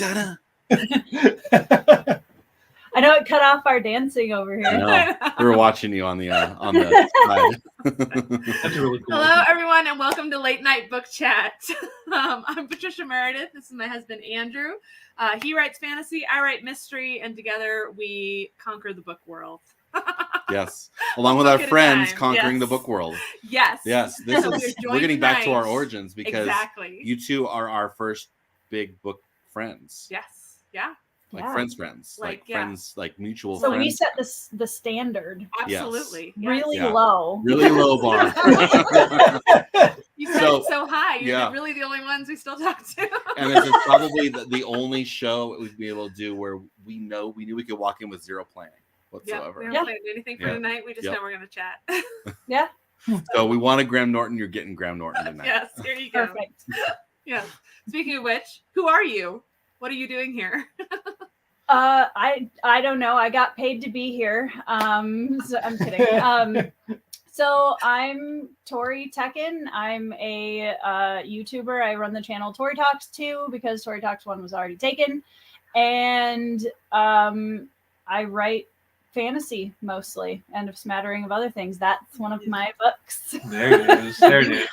Da-da. I know it cut off our dancing over here. I know. We were watching you on the side. That's really cool. Hello, everyone, and welcome to Late Night Book Chat. I'm Patricia Meredith. This is my husband, Andrew. He writes fantasy, I write mystery, and together we conquer the book world. Yes. Along with our Book at a friends time. conquering the Yes. book world. Yes. Yes. This So is we're we're getting joined back to our tonight. origins because Exactly. you two are our first big book friends. Yes. Yeah. Like Yeah. friends. Like, yeah. Friends, like mutual So friends. we set the standard Absolutely. Yes. really Yeah. low. Really low bar. You set So- it so high. You're yeah. really the only ones we still talk to. And this is probably the only show we'd be able to do where we knew we could walk in with zero planning Yeah, whatsoever. we Yeah. haven't planned anything for Yeah. tonight. We just Yep. know we're going to chat. Yeah, So we wanted Graham Norton. You're getting Graham Norton tonight. Yes, here you go. perfect. Yes. Speaking of which, who are you? What are you doing here? I don't know. I got paid to be here. So I'm kidding. So I'm Tori Tecken. I'm a YouTuber. I run the channel Tori Talks 2 because Tori Talks 1 was already taken. And I write fantasy mostly and a smattering of other things. That's one of my books. There it is. There it is.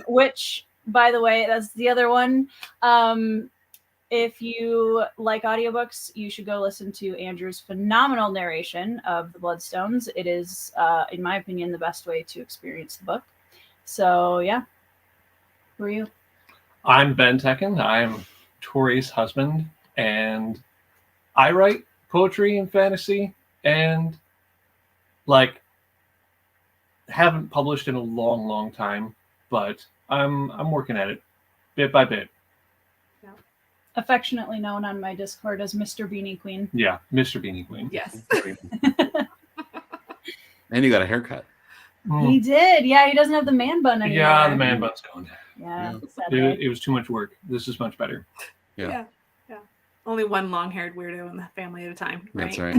Which, by the way, that's the other one. If you like audiobooks, you should go listen to Andrew's phenomenal narration of The Bloodstones. It is, in my opinion, the best way to experience the book. So, yeah. Who are you? I'm Ben Tecken. I'm Tori's husband, and I write poetry and fantasy, and haven't published in a long, long time, but I'm working at it bit by bit. Affectionately known on my Discord as Mr. Beanie Queen. Yeah, Mr. Beanie Queen. Yes. And you got a haircut. He did. Yeah, he doesn't have the man bun anymore. Yeah, the man bun's gone. Yeah. Yeah. sadly. It was too much work. This is much better. Yeah. Yeah. Only one long-haired weirdo in the family at a time. Right? That's right.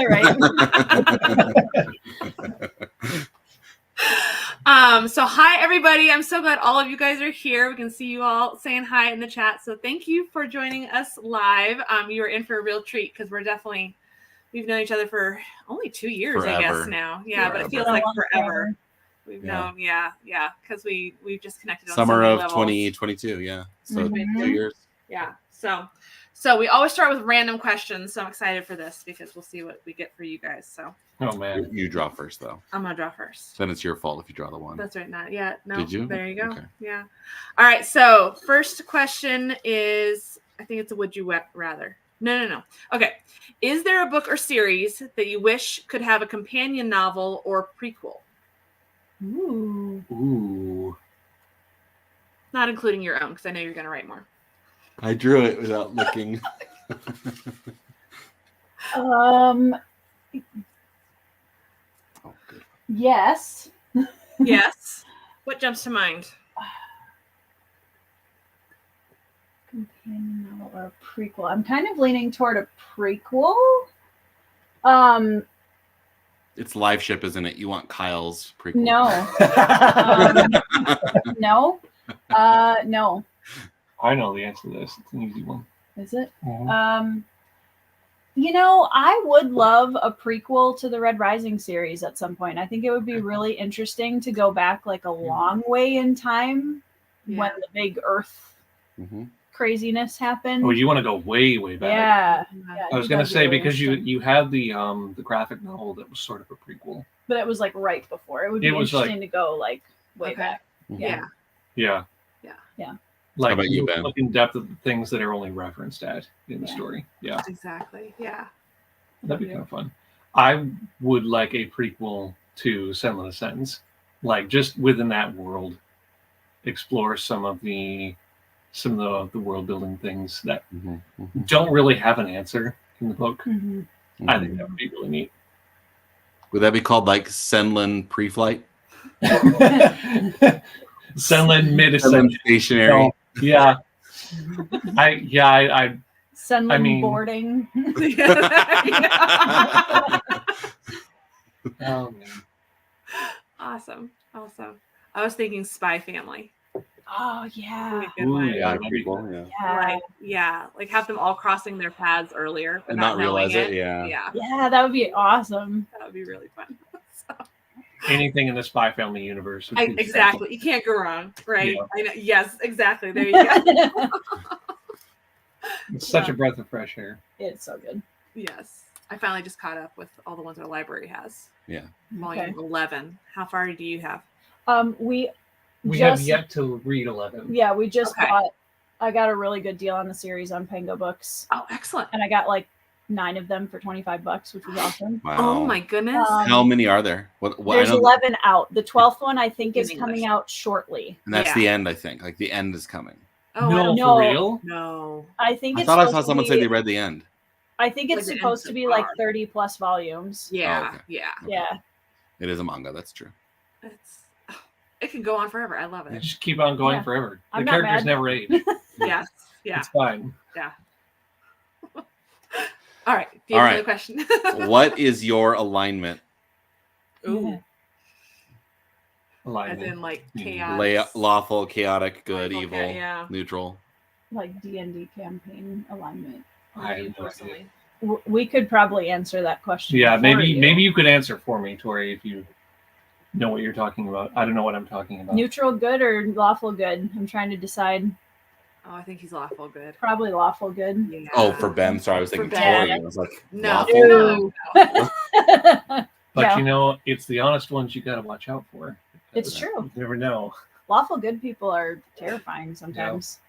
Right. So hi everybody. I'm so glad all of you guys are here. We can see you all saying hi in the chat. So thank you for joining us live. You are in for a real treat because we've known each other for only 2 years, I Forever. guess now. Yeah, but it feels Forever. like forever. We've Yeah. known, because we've just connected on so Summer many of levels. 2022. Yeah. So Mhm. 2 years. Yeah. So we always start with random questions. So I'm excited for this because we'll see what we get for you guys. So Oh man. You draw first, though. I'm gonna draw first. Then it's your fault if you draw the one. That's right. Not yet. No. Did you? There you go. Okay. Yeah. All right. So first question is, I think it's a would you rather. No. Okay. Is there a book or series that you wish could have a companion novel or prequel? Ooh. Ooh. Not including your own, because I know you're gonna write more. I drew it without looking. Oh, good. Yes. Yes. What jumps to mind? Companion novel or a prequel. I'm kind of leaning toward a prequel. It's live ship, isn't it? You want Kyle's prequel. No. No. No. I know the answer to this. It's an easy one. Is it? Mhm. I would love a prequel to the Red Rising series at some point. I think it would be really interesting to go back like a long way in time when the big Earth Mhm. craziness happened. Oh, you want to go way, way back? Yeah. I was gonna say because you had the graphic novel that was sort of a prequel. But it was like right before. It would be It was interesting to go like way Okay. back. Yeah. Yeah. Yeah. Yeah. Like How about you, look Ben? in depth of the things that are only referenced at in the Yeah. story. Yeah. Exactly. Yeah. That'd be kind of fun. I would like a prequel to Senless Sentence. Like just within that world, explore some of the world building things that Mhm. Mhm. don't really have an answer in the book. Mhm. I think that would be really neat. Would that be called like Senlin pre-flight? Senlin mid-ascension. Senlin stationary. No, yeah. I Sunland mean- boarding. oh man. Awesome. I was thinking Spy Family. Oh yeah. Good Ooh, one. yeah. Yeah, people, yeah. Yeah. Like have them all crossing their paths earlier but And not not realize knowing it, yeah. Yeah, Yeah, that would be awesome. that would be really fun. So, Anything in the Spy Family universe. would be exactly. You can't go wrong, right? Yeah. I know. Yes, exactly. There you go. It's such a breath of fresh air. It's so good. Yes. I finally just caught up with all the ones our library has. Yeah. Volume 11. How far do you have? We have just yet to read 11. yeah, we just Okay. bought. I got a really good deal on the series on Pango Books, Oh, excellent. and I got like 9 of them for $25, which was awesome. Wow. Oh my goodness. How many are there? What There's I know, 11 out. The 12th one I think In is coming English. out shortly. and that's Yeah. the end, I think. Like the end is coming. Oh, No, No. for real? no. I think I it's thought I saw supposed to someone say be- they read the end. I think Like it's the end supposed so to be like far. 30 plus volumes. Yeah, Oh, okay. yeah. Yeah. It is a manga, that's true. It can go on forever. I love You it. just keep on going Yeah. forever. The I'm not characters mad. never age. Yes. Yeah. It's fine. All right. Do you All have right. another question? What is your alignment? Ooh. Yeah. As Alignment. in like Mhm. chaos. Lawful, chaotic, good, Lawful, evil, yeah. neutral. Like D&D campaign alignment. I have You no idea. personally. We could probably answer that question. Yeah, for maybe you. maybe you could answer for me, Tori, if you know what you're talking about. I don't know what I'm talking about. Neutral good or lawful good? I'm trying to decide. Oh, I think he's lawful good. Probably lawful good. Yeah. Oh, for Ben. Sorry, I was For thinking Ben. Tori. I was like, No. lawful? Ew. But Yeah. you know, it's the honest ones you got to watch out for. It's because true. You never know. Lawful good people are terrifying sometimes.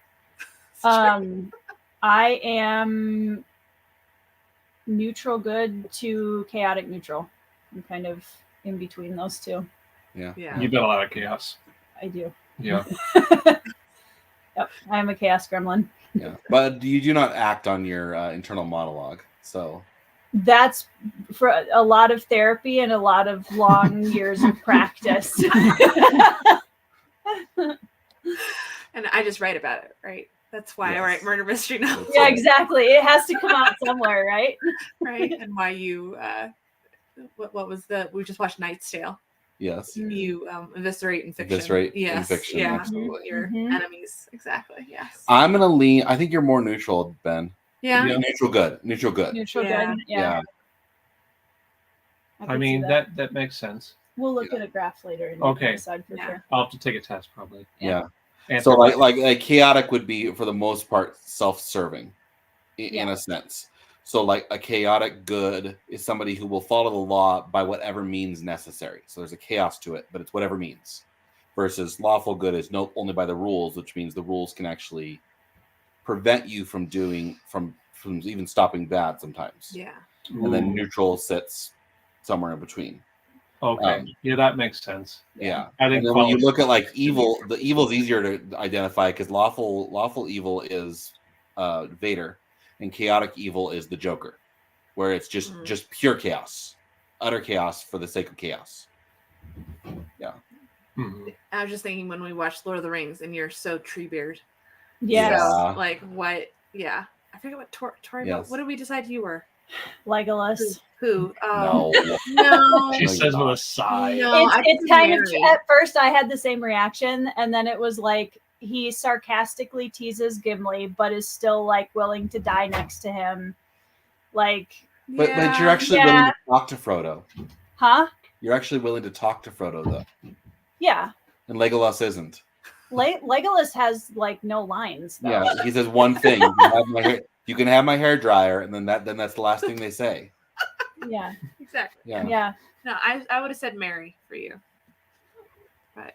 It's true. I am neutral good to chaotic neutral. I'm kind of in between those two. Yeah. Yeah. You've got a lot of chaos. I do. Yeah. Yep, I am a chaos gremlin. Yeah. But you do not act on your internal monologue. So That's for a lot of therapy and a lot of long years of practice. And I just write about it, right? That's why I Yes. write murder mystery novels, Yeah, exactly. It has to come out somewhere, right? right? And why you, what was we just watched Knight's Tale. yes. You eviscerate in fiction. Eviscerate in yes. fiction, Yeah. absolutely. Your Mhm. enemies. Exactly. Yes. I'm gonna lean. I think you're more neutral, Ben. Yeah. Yeah. Neutral good. Neutral good. Neutral Yeah. good. Yeah. I could see mean, that makes sense. We'll look at a graph later and Okay. decide for Yeah. sure. I'll have to take a test probably. Yeah. Answer So that. like chaotic would be for the most part self-serving in Yeah. a sense. So like a chaotic good is somebody who will follow the law by whatever means necessary. So there's a chaos to it, but it's whatever means. Versus lawful good is no only by the rules, which means the rules can actually prevent you from doing from even stopping bad sometimes. Yeah. And then Ooh, neutral sits somewhere in between. okay. Yeah, that makes sense. Yeah. I think And then when you quality- look at like evil, the evil is easier to identify because lawful evil is Vader, and chaotic evil is the Joker, where it's just pure chaos, utter chaos for the sake of chaos. Mhm. I was just thinking when we watched Lord of the Rings, and you're so Treebeard. Yes. Yeah. So, like what? Yeah. I forget what Tori. Yes. What did we decide you were? Legolas. Who? Oh No, no. She No, says you're with not. a sigh. No. It's kind of at first I had the same reaction, and then it was like he sarcastically teases Gimli, but is still like willing to die next to him. Like, but you're actually willing to talk to Frodo. huh? You're actually willing to talk to Frodo though, Yeah. and Legolas isn't. Legolas has like no lines. Though. Yeah, he says one thing: you can have my hair dryer, and then that's the last thing they say. Yeah. Exactly. Yeah. Yeah. No, I would have said Mary for you. But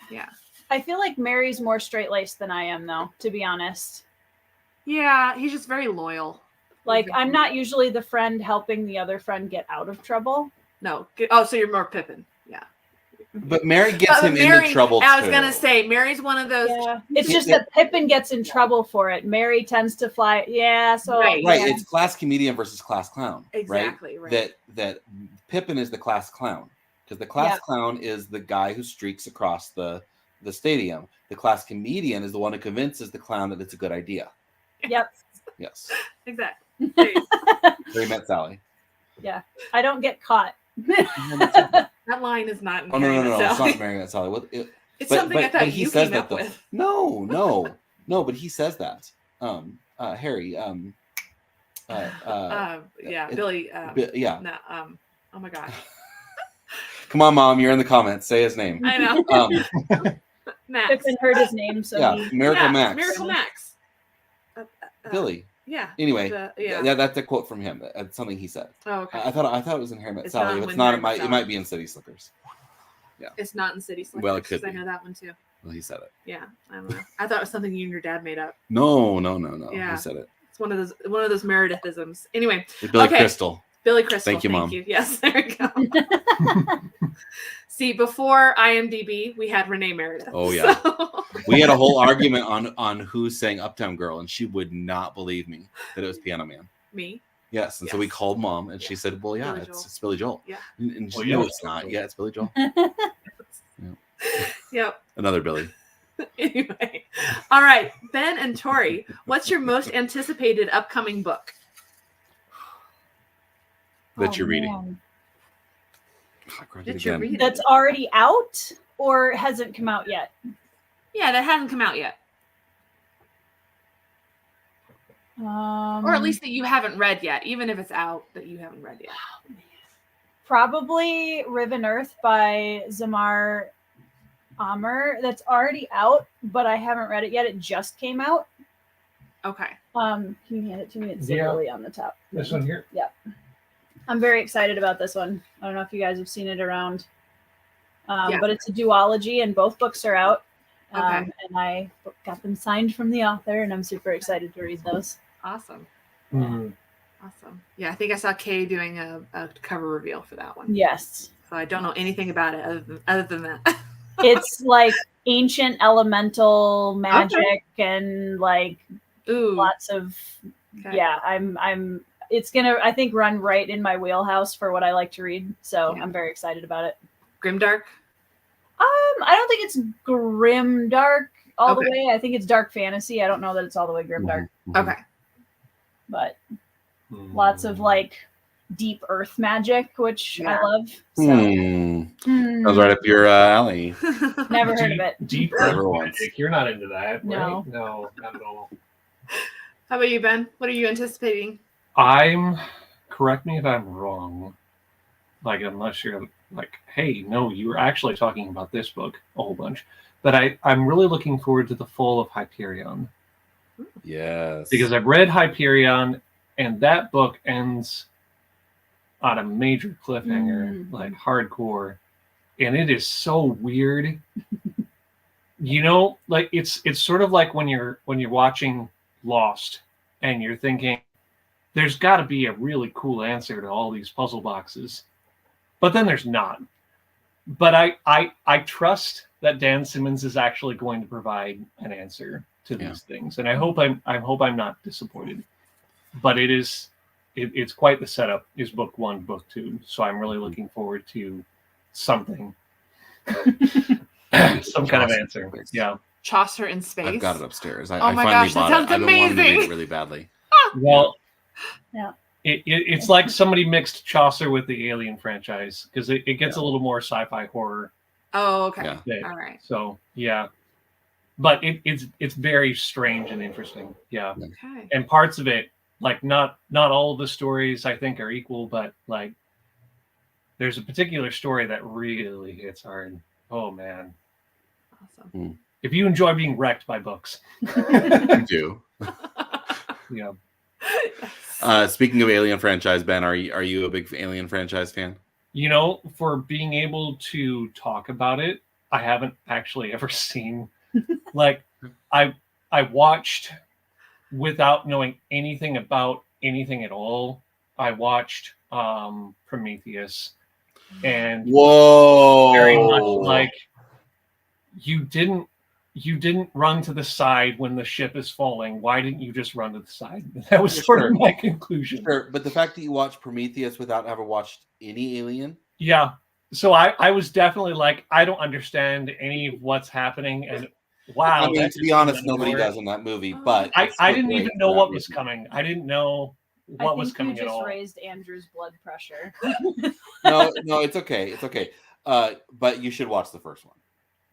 yeah. I feel like Mary's more straight laced than I am, though. To be honest, Yeah, he's just very loyal. like I'm not usually the friend helping the other friend get out of trouble. No. Oh, so you're more Pippin. Yeah. But Mary gets him Mary, into trouble I was too. gonna say Mary's one of those. Yeah. It's just that Pippin gets in trouble for it. Mary tends to fly. Yeah. So Right. Right, yeah. it's class comedian versus class clown. Exactly, Right. right. That Pippin is the class clown because the class Yeah. clown is the guy who streaks across the stadium. The class comedian is the one who convinces the clown that it's a good idea. Yep. Yes, Exactly. There you go. Harry met Sally. I don't get caught. That line is not. In Oh no, Harry Met it's Sally. not Mary met Sally. What? It's something I thought he you says came that up though. with. No, but he says that. Harry. Yeah, it- Billy. yeah. No, oh my God. Come on, Mom. You're in the comments. Say his name. I know. Max. Pippin heard his name, so Yeah, he Miracle Yeah, Max. Miracle Max. Billy. Yeah. Anyway, Yeah. that's a quote from him. That's something he said. Oh, okay. I thought it was in Harry Met It's Sally. not If it's in not, Harry it Met might Sally. be in City Slickers. It's not in City Slickers. Well, it could 'cause I be. know that one too. Well, he said it. Yeah, I don't know. I thought it was something you and your dad made up. No. Yeah. He said it. It's one of those Meredithisms. Anyway, Billy Okay. Crystal. Billy Crystal. Thank you, Mom. Yes, there we go. See, before IMDb, we had Renee Meredith. Oh, yeah. So- We had a whole argument on who sang Uptown Girl, and she would not believe me that it was Piano Man. Me. Yes, and so we Yes. called Mom, and she said, "Well, yeah, Billy Joel. it's Billy Joel." Yeah. And she, Well, yeah, no, it's it's not. Billy Yeah, it's Billy Joel. Yep. Another Billy. Anyway, all right, Ben and Tori, what's your most anticipated upcoming book? That you're reading. man. I read it That you're again. reading. That's already out or hasn't come out yet? Yeah, that hasn't come out yet, or at least that you haven't read yet, even if it's out that you haven't read yet. probably Riven Earth by Zamar Amer. That's already out, but I haven't read it yet. It just came out. Okay. Can you hand it to me? It's Yeah. literally on the top. This one here. I'm very excited about this one. I don't know if you guys have seen it around, Yeah. but it's a duology, and both books are out. Okay. And I got them signed from the author, and I'm super excited to read those. Awesome. Mhm. Awesome. Yeah, I think I saw Kay doing a cover reveal for that one. Yes, So I don't know anything about it other than that. it's like ancient elemental magic and like Ooh. lots of Okay. yeah. I'm. It's gonna I think run right in my wheelhouse for what I like to read. So Yeah. I'm very excited about it. Grimdark. I don't think it's grim dark all Okay. the way. I think it's dark fantasy. I don't know that it's all the way grim dark, Mhm. Okay. but Mhm. lots of like deep earth magic, which Yeah. I love. So That was right up your alley. never heard of it. Deep Never Earth once. magic. You're not into that, No. right? No, not at all. How about you, Ben? What are you anticipating? Correct me if I'm wrong. Like, unless you're like, hey, no, you were actually talking about this book a whole bunch. But I'm really looking forward to The Fall of Hyperion. Yes. Because I've read Hyperion, and that book ends on a major cliffhanger, like hardcore. And it is so weird. Like it's sort of like when you're watching Lost and you're thinking, there's got to be a really cool answer to all these puzzle boxes, but then there's not. But I trust that Dan Simmons is actually going to provide an answer to these things, and I hope I'm not disappointed. But it's quite the setup. Is book 1, book 2, so I'm really looking forward to something, some kind of answer. Yeah. Chaucer in Space. I've got it upstairs. I Oh my finally gosh, that bought sounds it. I've been wanting to read amazing. it really badly. Well, Yeah. It's like somebody mixed Chaucer with the Alien franchise, because it gets a little more sci-fi horror. Oh, okay. Yeah. Yeah. All right. So yeah, but it's very strange and interesting. Yeah, Okay. and parts of it, like not all of the stories I think are equal, but like there's a particular story that really hits hard. Oh man, Awesome. if you enjoy being wrecked by books, You do. yeah. Speaking of Alien franchise, Ben, are you a big Alien franchise fan? For being able to talk about it, I haven't actually ever seen. Like, I watched without knowing anything about anything at all. I watched Prometheus, and Whoa! very much like you didn't run to the side when the ship is falling. Why didn't you just run to the side? That was sort of my conclusion. Sure, but the fact that you watched Prometheus without ever watched any Alien, Yeah. So I was definitely like, I don't understand any of what's happening, and wow. I mean, that to be just honest, came nobody out of does in that movie. But I it's still didn't great even for know that what was reason. coming. I didn't know I what was think coming you at just all. raised Andrew's blood pressure. No, it's okay. It's okay. But you should watch the first one.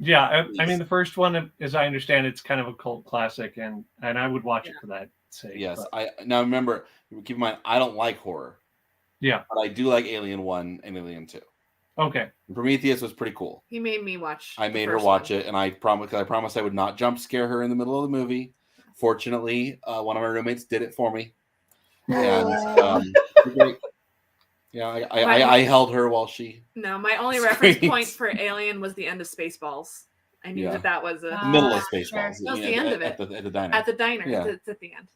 Yeah, I mean the first one, as I understand, it's kind of a cult classic, and I would watch it for that sake. Yes, but- now remember, keep in mind, I don't like horror, yeah. but I do like Alien 1 and Alien 2. Okay. Prometheus was pretty cool. He made me watch. I made her watch it, and I promised I would not jump scare her in the middle of the movie. Fortunately, one of my roommates did it for me, and great. Yeah, I held her while she. No, my only Screams. reference point for Alien was the end of Spaceballs. I knew that was a Middle of Spaceballs. Sure. That was the end of it. At the diner. At the diner. Yeah. It's at the end.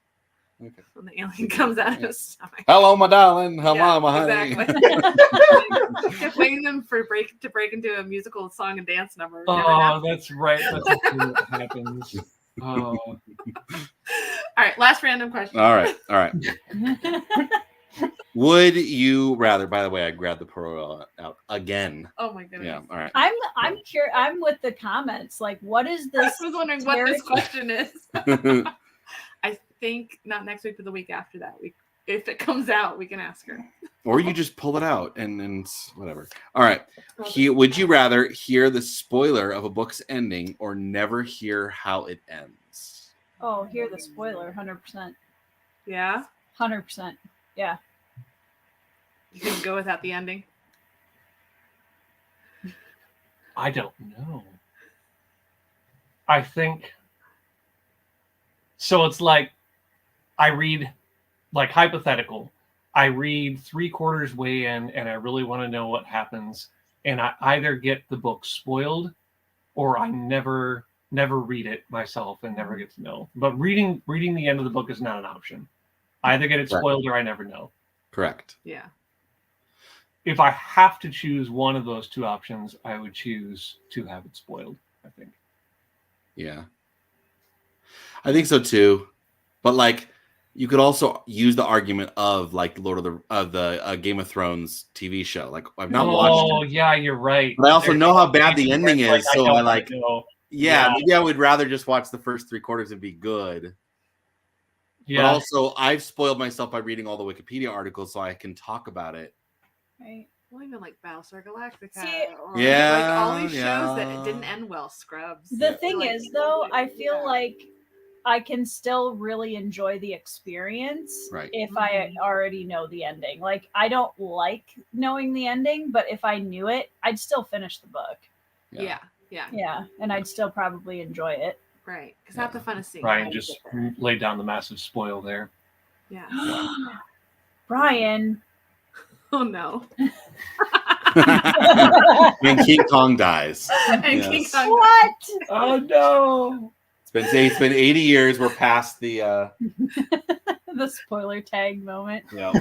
Okay. When the alien comes out of his stomach. Hello, my darling. Hello, Yeah, my honey. exactly. Kept waiting them to break into a musical song and dance number. Never Oh, happened. that's right. That's the thing that happens. Oh. All right, last random question. All right. Would you rather? By the way, I grabbed the pro out again. Oh my goodness. Yeah. All right. I'm curious. I'm with the comments. Like, what is I this? was wondering what this question is. I think not next week, but the week after that. If it comes out, we can ask her. Or you just pull it out and whatever. All right. Would you rather hear the spoiler of a book's ending or never hear how it ends? Oh, hear the spoiler. 100%. Yeah. 100%. Yeah. You can go without the ending. I don't know. I think so. It's like I read, like hypothetical. I read 3/4 way in, and I really want to know what happens, and I either get the book spoiled, or I never read it myself and never get to know. But reading the end of the book is not an option. I either get it spoiled or I never know. Correct. Yeah. If I have to choose one of those two options, I would choose to have it spoiled, I think. Yeah. I think so too. But like you could also use the argument of like the Game of Thrones TV show. Like I've not watched it. Yeah, you're right. But I also There's know how bad the ending like, is, so I don't like know. yeah, Yeah. maybe I would rather just watch the first 3/4 and be good. Yeah. But also I've spoiled myself by reading all the Wikipedia articles so I can talk about it. Right. Well, even like Battlestar Galactica. See, or Yeah, like all these shows that yeah. it didn't end well. Scrubs. The Yeah. thing Like, is, though, I feel yeah. like I can still really enjoy the experience Right. if I already know the ending. Like, I don't like knowing the ending, but if I knew it, I'd still finish the book. Yeah. Yeah, and I'd still probably enjoy it. Right. Because not the fun of seeing. Brian how just you get there. laid down the massive spoil there. Yeah. Brian. Oh no. When King Kong dies. And Yes. King Kong. What? Oh no! It's been 80 years. We're past the The spoiler tag moment. yeah.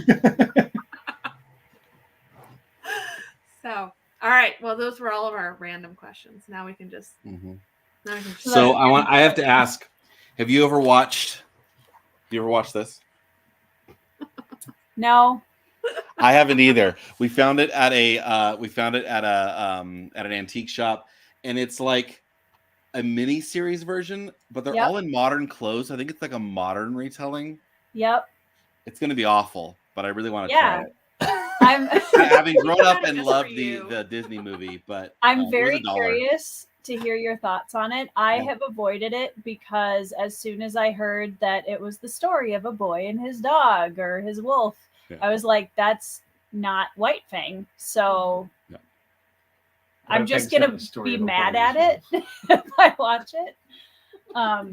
So, all right. Well, those were all of our random questions. Now we can just. Mhm. Now we can just So I have to ask, have you ever watched this? No. I haven't either. We found it at an antique shop, and it's like a mini series version, but they're Yep. all in modern clothes. I think it's like a modern retelling. Yep. It's going to be awful, but I really want to Yeah. try it. I'm Having grown up and Just loved for the you. Disney movie, but I'm it was very $1. curious to hear your thoughts on it. I Yeah. have avoided it because as soon as I heard that it was the story of a boy and his dog or his wolf, Yeah. I was like, that's not White Fang. So Yeah. I'm White just Fang's not gonna the story be of a mad boy at and it if I watch it.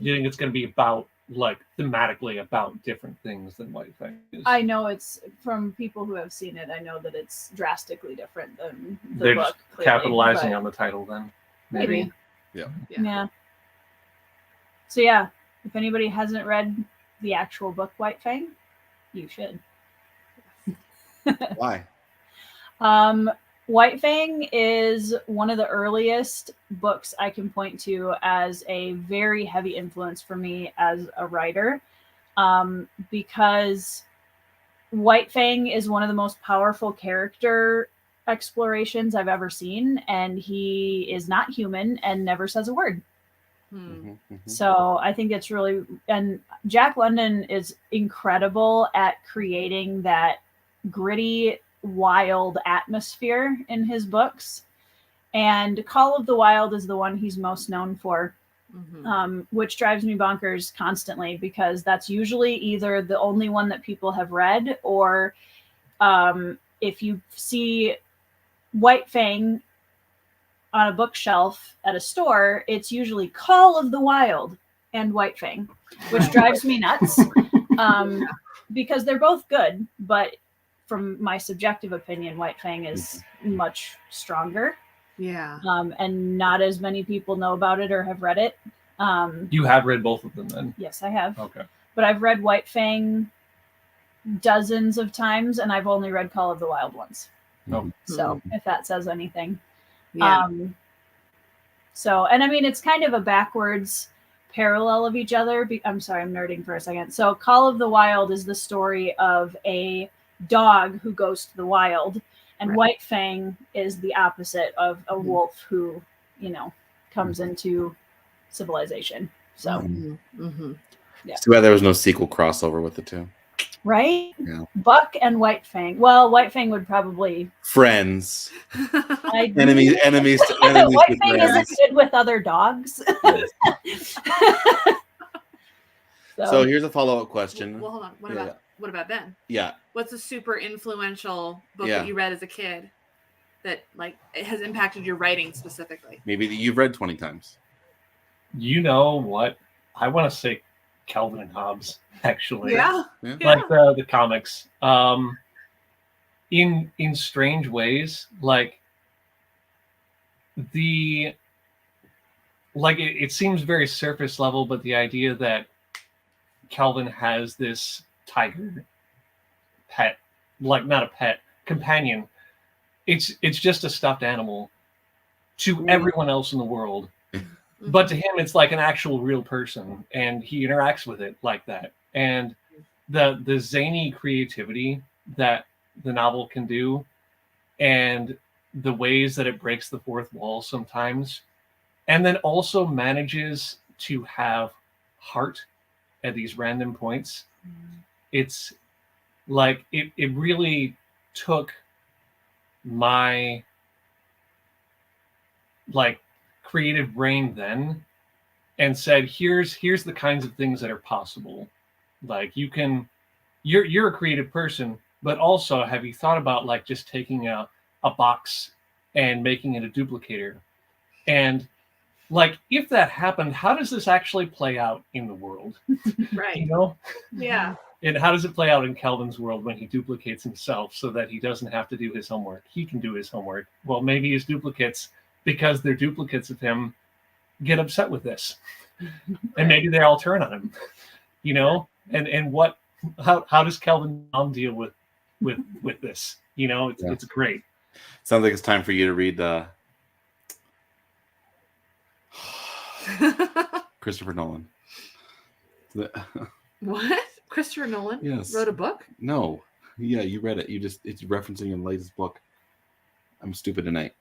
You think it's going to be about, like, thematically about different things than White Fang is? I know it's from people who have seen it. I know that it's drastically different than the They're book. just clearly, capitalizing but on the title then. maybe. Yeah. Yeah. So yeah, if anybody hasn't read the actual book White Fang, you should. Why? White Fang is one of the earliest books I can point to as a very heavy influence for me as a writer, because White Fang is one of the most powerful character explorations I've ever seen, and he is not human and never says a word. Hmm. So I think it's really, and Jack London is incredible at creating that gritty, wild atmosphere in his books. And Call of the Wild is the one he's most known for, Mhm. which drives me bonkers constantly because that's usually either the only one that people have read, or if you see White Fang on a bookshelf at a store, it's usually Call of the Wild and White Fang, which drives me nuts because they're both good, but from my subjective opinion, White Fang is much stronger. Yeah. And not as many people know about it or have read it. You have read both of them then? Yes, I have. Okay. But I've read White Fang dozens of times, and I've only read Call of the Wild once. Oh. So if that says anything. Yeah. So, and I mean, it's kind of a backwards parallel of each other. I'm sorry, I'm nerding for a second. So Call of the Wild is the story of a dog who goes to the wild, and Right. White Fang is the opposite of a wolf who, comes into civilization. So, Mhm. Mhm. It's too bad there was no sequel crossover with the two. right? Yeah. Buck and White Fang. Well, White Fang would probably Friends. I Enemies to enemies White to Fang isn't friends. good with other dogs. So here's a follow-up question. Well, hold on. What Yeah. about Ben? Yeah. What's a super influential book Yeah. that you read as a kid that like it has impacted your writing specifically? Maybe that you've read 20 times. You know what? I want to say Calvin and Hobbes, actually. Yeah. Yeah. Like the comics. In strange ways, like it seems very surface level, but the idea that Calvin has this tiger pet, like not a pet, companion. It's just a stuffed animal to everyone else in the world. But to him, it's like an actual real person, and he interacts with it like that. And the zany creativity that the novel can do, and the ways that it breaks the fourth wall sometimes, and then also manages to have heart at these random points. It's like it really took my like creative brain then and said, here's the kinds of things that are possible. Like you're a creative person, but also have you thought about like just taking a box and making it a duplicator? And like if that happened, how does this actually play out in the world? Right. You know? Yeah. And how does it play out in Calvin's world when he duplicates himself so that he doesn't have to do his homework? He can do his homework. Well, maybe his duplicates, because they're duplicates of him, get upset with this. And maybe they all turn on him. You know? And what how does Calvin deal with this? You know, it's great. Sounds like it's time for you to read Christopher Nolan. What? Christopher Nolan Yes. wrote a book? No. Yeah, you read it. It's referencing your latest book. I'm stupid tonight.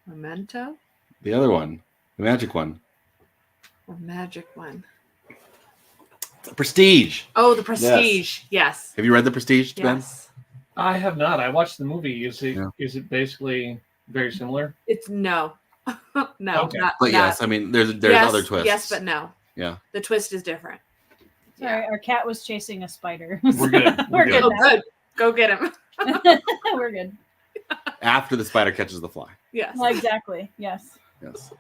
Memento? The other one, the magic one. Or magic one? The Prestige. Oh, The Prestige. Yes. Have you read The Prestige, Ben? Yes. I have not. I watched the movie. Is it Yeah. is it basically very similar? It's no. No. Okay. Not, But yes, I mean, there's yes, other twists. Yes, but no. Yeah. The twist is different. Sorry, our cat was chasing a spider. We're good. We're good. Oh, now. good. Go get him. We're good. After the spider catches the fly. Yes. Well, exactly. Yes. Yes.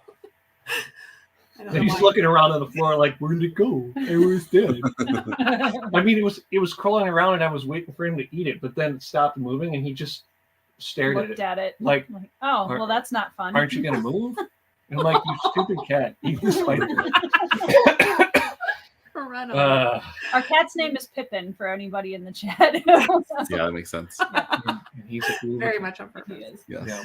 I don't know And he's why. looking around on the floor like, where did it go? It was dead. I mean, it was crawling around, and I was waiting for him to eat it, but then it stopped moving, and he just stared Looked at at it. Like, oh, are- well, that's not fun. Aren't you gonna move? And I'm like, you stupid cat, eat the spider. Run over. Our cat's name is Pippin for anybody in the chat. Yeah, that makes sense. And he's a fool. Very much on He purpose. is. Yes. Yeah.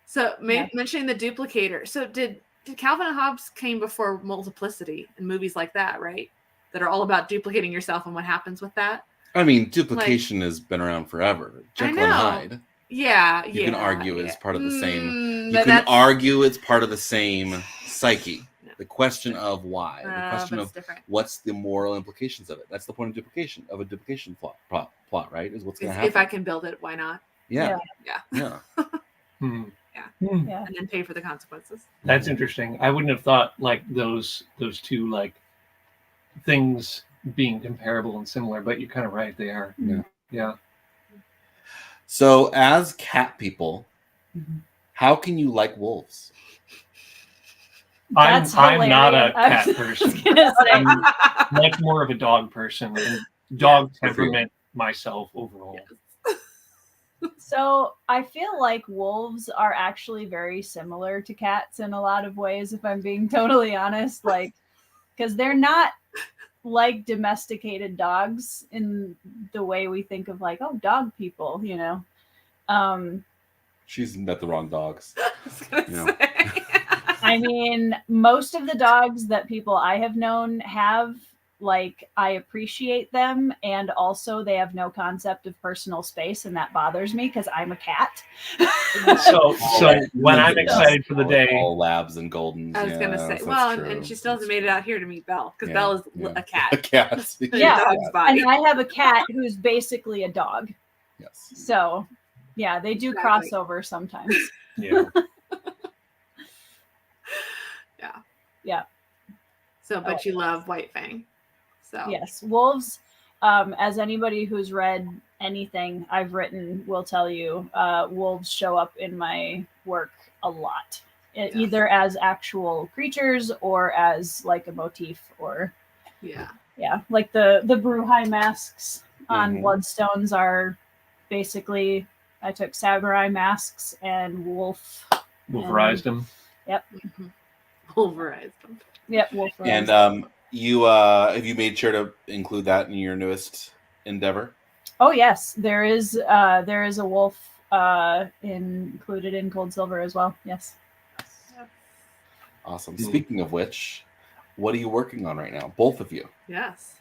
So Yeah. mentioning the duplicator. So did Calvin and Hobbes came before Multiplicity and movies like that, right? That are all about duplicating yourself and what happens with that. I mean, duplication has been around forever. Jekyll and know. Hyde. Yeah, You can argue it's part of the same. You but can that's- argue it's part of the same psyche. No. The question of why. The question but of it's different. what's the moral implications of it. That's the point of duplication, plot, right? Is what's going to If happen. I can build it, why not? Yeah. Yeah. Yeah. Hmm. Yeah. and then pay for the consequences. That's interesting. I wouldn't have thought like those two like things being comparable and similar, but you're kind of right. They are. Yeah. Yeah. So, as cat people, Mhm. how can you like wolves? I'm That's not a hilarious. I cat was person. just gonna say. I'm much more of a dog person, and dog temperament myself overall. So I feel like wolves are actually very similar to cats in a lot of ways, if I'm being totally honest. Like, because they're not like domesticated dogs in the way we think of like, oh, dog people, you know. She's met the wrong dogs. I was gonna Yeah. say. I mean, most of the dogs that people I have known have, like, I appreciate them, and also they have no concept of personal space, and that bothers me because I'm a cat. So when I'm Yeah. excited for the day, all labs and goldens. I was gonna say, that's well, true. and she still hasn't made it out here to meet Belle because Yeah, Belle is yeah. a A cat. cat. in a Yeah. dog's body. And I have a cat who's basically a dog. Yes. So, yeah, they do Exactly. crossover sometimes. yeah, Yeah. So, but you love White Fang. So Yes. Wolves, as anybody who's read anything I've written will tell you, wolves show up in my work a lot. Either as actual creatures or as like a motif, or yeah. like the Bruhai masks on Mhm. bloodstones are basically, I took samurai masks and wolf. Wolverized him. Mhm. Pulverized them. Yep, wolf. And you have you made sure to include that in your newest endeavor? Oh yes, there is a wolf included in Cold Silver as well. Yes. Awesome. Hmm. Speaking of which, what are you working on right now? Both of you. Yes.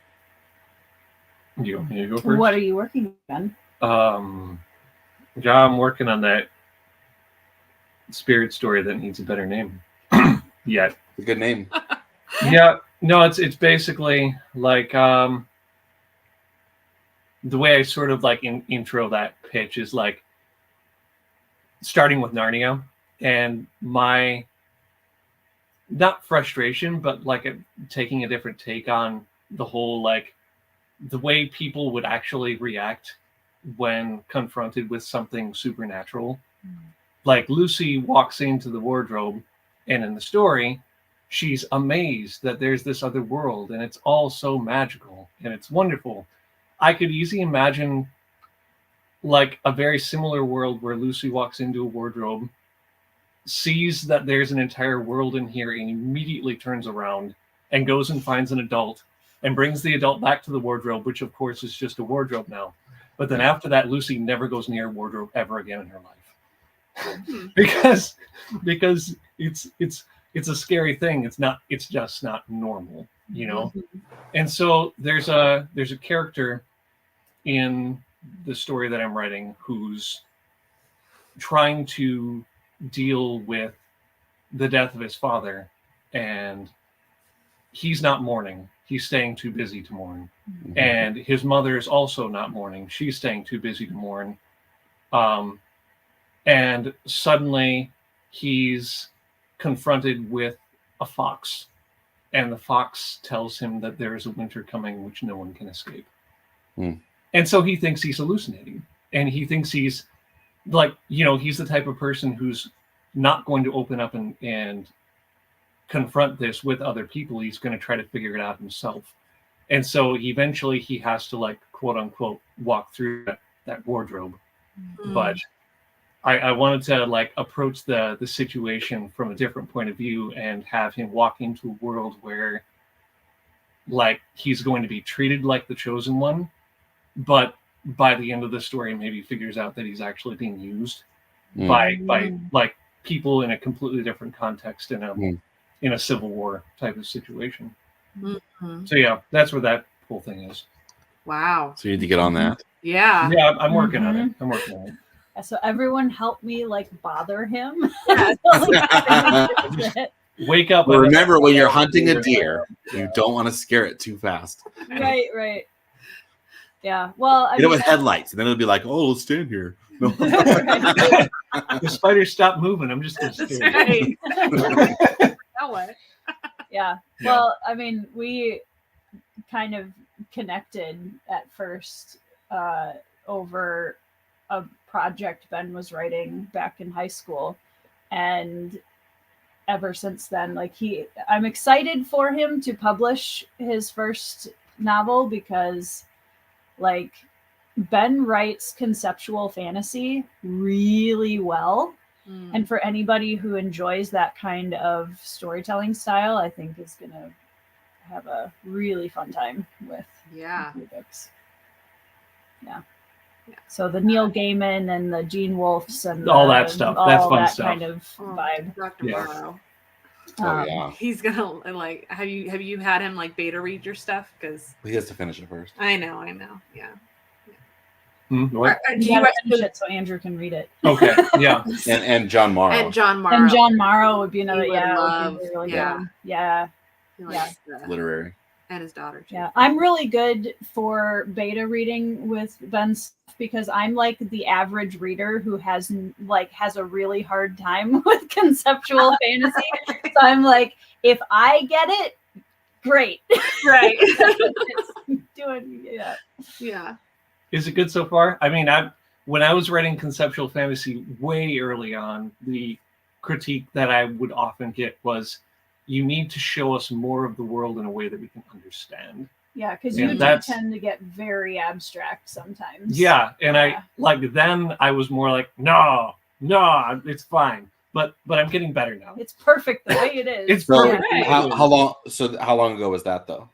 You want me to go first? What are you working on? Yeah, I'm working on that spirit story that needs a better name. Yet. A good name. Yeah, no, it's basically like the way I sort of like intro that pitch is like starting with Narnia and my not frustration, but like taking a different take on the whole like the way people would actually react when confronted with something supernatural. Like Lucy walks into the wardrobe, and in the story, she's amazed that there's this other world, and it's all so magical and it's wonderful. I could easily imagine like a very similar world where Lucy walks into a wardrobe, sees that there's an entire world in here, and immediately turns around and goes and finds an adult and brings the adult back to the wardrobe, which of course is just a wardrobe now. But then after that, Lucy never goes near a wardrobe ever again in her life. because it's a scary thing. It's just not normal, you know. And so there's a character in the story that I'm writing who's trying to deal with the death of his father, and he's not mourning. He's staying too busy to mourn. Mhm. And his mother is also not mourning. She's staying too busy to mourn. And suddenly he's confronted with a fox. And the fox tells him that there is a winter coming which no one can escape. Hmm. And so he thinks he's hallucinating. And he thinks he's like, you know, he's the type of person who's not going to open up and confront this with other people. He's going to try to figure it out himself. And so eventually he has to, like, quote unquote, walk through that wardrobe. But I wanted to like approach the situation from a different point of view and have him walk into a world where like he's going to be treated like the chosen one, but by the end of the story maybe figures out that he's actually being used by like people in a completely different context in a Civil War type of situation. So yeah, that's where that whole thing is. Wow. So you need to get on that. Yeah. Yeah, I'm working on it. I'm working on it. So everyone help me like bother him. Wake up. Well, remember, when you're hunting a deer, you don't want to scare it too fast. Right. Yeah. Well, I Get it mean, with headlights, and then it'll be like, oh, let's stand here. No. The spiders stop moving. I'm just gonna That's stare. right. That way. yeah. Yeah. Well, I mean, we kind of connected at first over a project Ben was writing back in high school, and ever since then, like I'm excited for him to publish his first novel because, like, Ben writes conceptual fantasy really well. And for anybody who enjoys that kind of storytelling style, I think is going to have a really fun time with Yeah. books. Yeah. So the Neil Gaiman and the Gene Wolfes and All that stuff. That's fun that stuff. kind of vibe. Dr. Yeah. Morrow. Oh yeah, He's gonna like. Have you had him like beta read your stuff? Because he has to finish it first. I know. Yeah. What? Do You you gotta write finish it so Andrew can read it. Okay. Yeah. And John Morrow. and John Morrow? And John Morrow would be another. He would Yeah, love- would be really yeah. good. Yeah. He likes the- literary. and his daughter too. Yeah, I'm really good for beta reading with Ben's because I'm like the average reader who has a really hard time with conceptual fantasy. So I'm like, if I get it, great. Right. Yeah. Is it good so far? I mean, when I was writing conceptual fantasy way early on, the critique that I would often get was, you need to show us more of the world in a way that we can understand. Yeah, because Yeah, you do that's- tend to get very abstract sometimes. Yeah, and Yeah. then I was more like, no, it's fine. But I'm getting better now. It's perfect the way it is. It's So perfect. Right. how long? So how long ago was that though?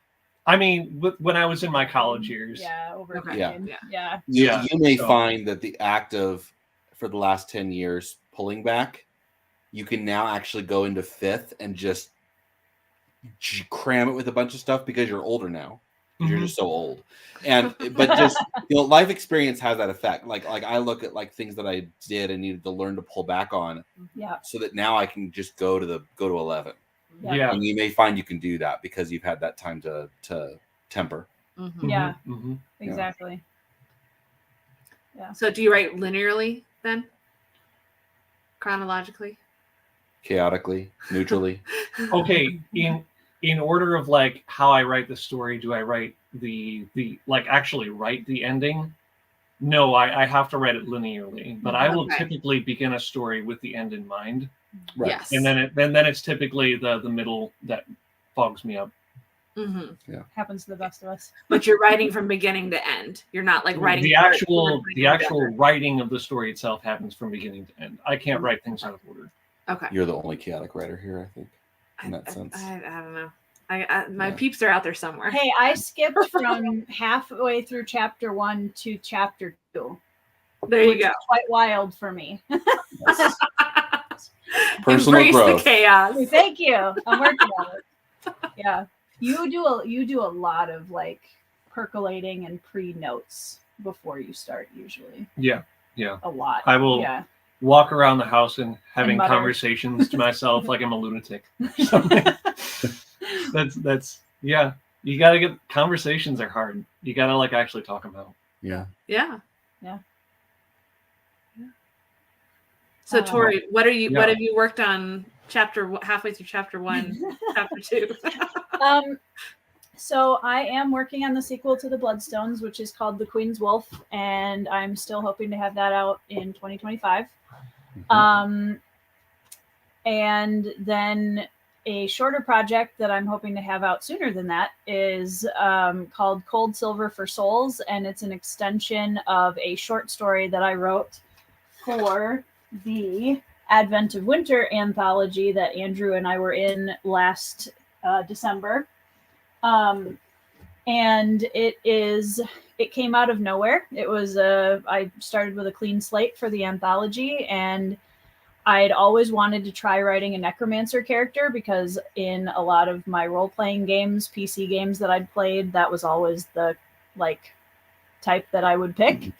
I mean, when I was in my college years. Yeah, over a Okay. Yeah. decade. Yeah. Yeah. You may so- find that the act of, for the last 10 years, pulling back, you can now actually go into fifth and just cram it with a bunch of stuff because you're older now. You're Mhm. just so old. But just, life experience has that effect. Like I look at like things that I did and needed to learn to pull back on, Yeah. so that now I can just go to 11. Yeah. Yeah. And you may find you can do that because you've had that time to temper. Mhm. Yeah. Mhm. Exactly. So do you write linearly then? Chronologically? Chaotically, neutrally. Okay, in order of like how I write the story, do I write the like actually write the ending? No, I have to write it linearly, but I will Okay. typically begin a story with the end in mind, Right. Yes. and then it's typically the middle that fogs me up. Mhm. Happens to the best of us. But you're writing from beginning to end. You're not like writing The parts actual one together. writing of the story itself happens from beginning to end. I can't write things out of order. Okay. You're the only chaotic writer here, I think, in that sense. I don't know. My Yeah. peeps are out there somewhere. Hey, I skipped from halfway through chapter 1 to chapter 2. There you which go. is quite wild for me. Yes. Personal Embrace growth. the chaos. Thank you. I'm working on it. Yeah. You do a lot of like percolating and pre-notes before you start usually. Yeah. A lot. I will Yeah. walk around the house and having mutter. conversations to myself like I'm a lunatic. That's yeah. You gotta get conversations are hard. You gotta like actually talk them out. Yeah. Yeah. Yeah. So Tori, what Yeah. have you worked on halfway through chapter 1, chapter 2? So I am working on the sequel to the Bloodstones, which is called The Queen's Wolf, and I'm still hoping to have that out in 2025. And then a shorter project that I'm hoping to have out sooner than that is called Cold Silver for Souls, and it's an extension of a short story that I wrote for the Advent of Winter anthology that Andrew and I were in last December. And it came out of nowhere. It was I started with a clean slate for the anthology, and I'd always wanted to try writing a necromancer character because in a lot of my role-playing games, PC games that I'd played, that was always the like type that I would pick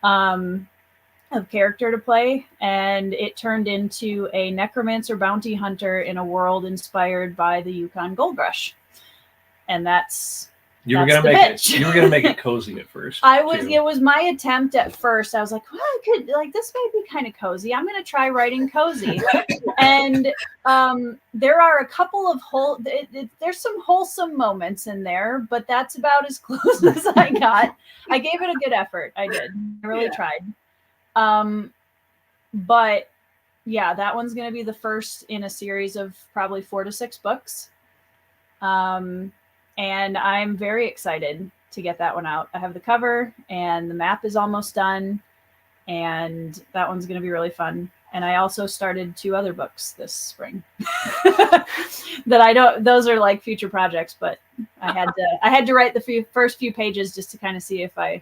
of character to play. And it turned into a necromancer bounty hunter in a world inspired by the Yukon Gold Rush. And that's You were That's gonna the make pitch. it. You were gonna make it cozy at first. I was. too. It was my attempt at first. I was like, well, I could like this might be kind of cozy. I'm gonna try writing cozy, and there are a couple of there's some wholesome moments in there, but that's about as close as I got. I gave it a good effort. I did. I really tried. But yeah, that one's gonna be the first in a series of probably 4 to 6 books. And I'm very excited to get that one out. I have the cover and the map is almost done, and that one's going to be really fun. And I also started 2 other books this spring that I don't, those are like future projects, but I had to write the first few pages just to kind of see if I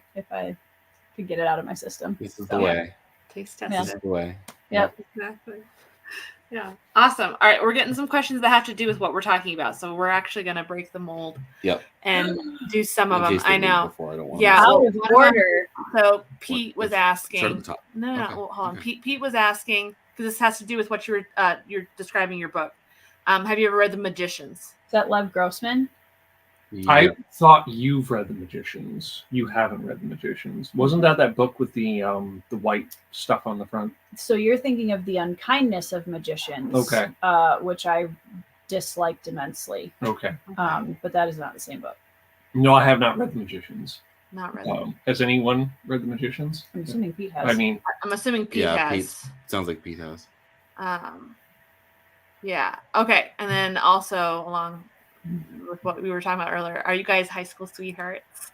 could get it out of my system. This is the way. Taste Yeah. This test. is the way. Yep. Exactly. Yeah. Awesome. All right. We're getting some questions that have to do with what we're talking about. So we're actually going to break the mold Yep. and do some of In them. case they I leave know. Before, I don't want Yeah. Out well, of one of them- order. So Pete was Start at asking. the top. No, Okay. well, hold on. Okay. Pete was asking, because this has to do with what you're describing your book. Have you ever read The Magicians? Is that Lev Grossman? I Yeah. thought you've read The Magicians. You haven't read The Magicians. Wasn't that book with the white stuff on the front? So you're thinking of The Unkindness of Magicians. Okay. Which I disliked immensely. Okay. But that is not the same book. No, I have not read The Magicians. Not read. Has anyone read The Magicians? I'm assuming Pete has. I mean, I'm assuming Pete Yeah, has. Sounds like Pete has. Yeah. Okay. And then also along with what we were talking about earlier, are you guys high school sweethearts?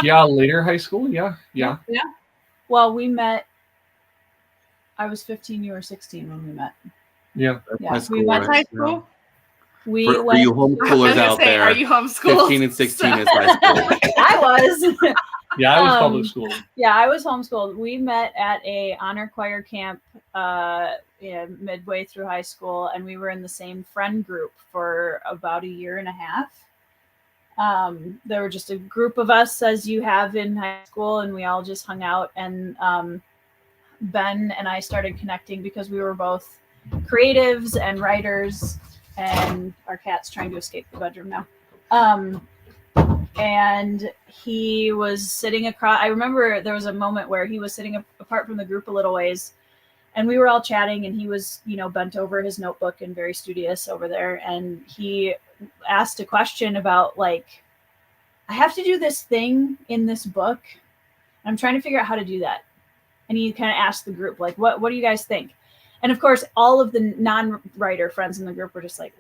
Yeah, later high school. Yeah. Well, we met. I was 15. You were 16 when we met. Yeah. Yeah, High we school, went. right? High school? We For went. you I was homeschoolers gonna out say, there, are you homeschooled? 15 and 16 is high school. I was. Yeah, I was public school. Yeah, I was homeschooled. We met at a honor choir camp midway through high school, and we were in the same friend group for about a year and a half. There were just a group of us, as you have in high school, and we all just hung out. And Ben and I started connecting because we were both creatives and writers, and our cat's trying to escape the bedroom now. And he was sitting across. I remember there was a moment where he was sitting apart from the group a little ways, and we were all chatting, and he was, bent over his notebook and very studious over there. And he asked a question about, like, I have to do this thing in this book. I'm trying to figure out how to do that. And he kind of asked the group, like, what do you guys think? And of course, all of the non-writer friends in the group were just like,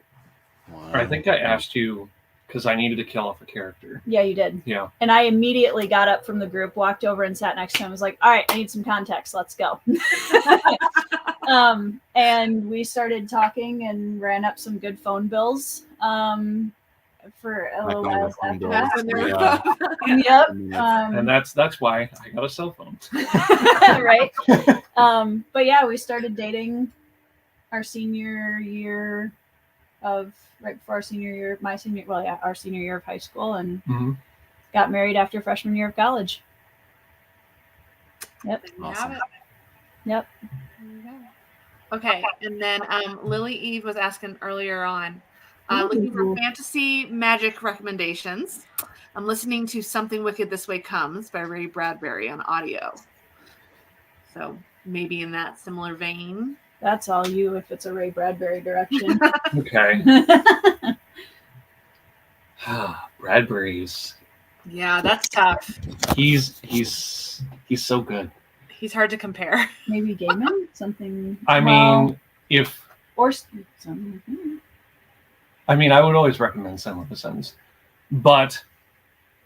Wow. I think I asked you because I needed to kill off a character. yeah, you did. Yeah. And I immediately got up from the group, walked over and sat next to him. I was like, all right, I need some context. Let's go. And we started talking and ran up some good phone bills for a little while after that. Yeah. Yep. And that's why I got a cell phone. Right. But yeah, we started dating our senior year right before our senior year, our senior year of high school, and got married after freshman year of college. Yep. Awesome. Yep. Okay, and then Lily Eve was asking earlier on, looking for fantasy magic recommendations. I'm listening to Something Wicked This Way Comes by Ray Bradbury on audio. So maybe in that similar vein. That's all you if it's a Ray Bradbury direction. Okay. Bradbury's. Yeah, that's tough. He's so good. He's hard to compare. Maybe Gaiman? Something. I mean, I would always recommend Senlin the Sentence, but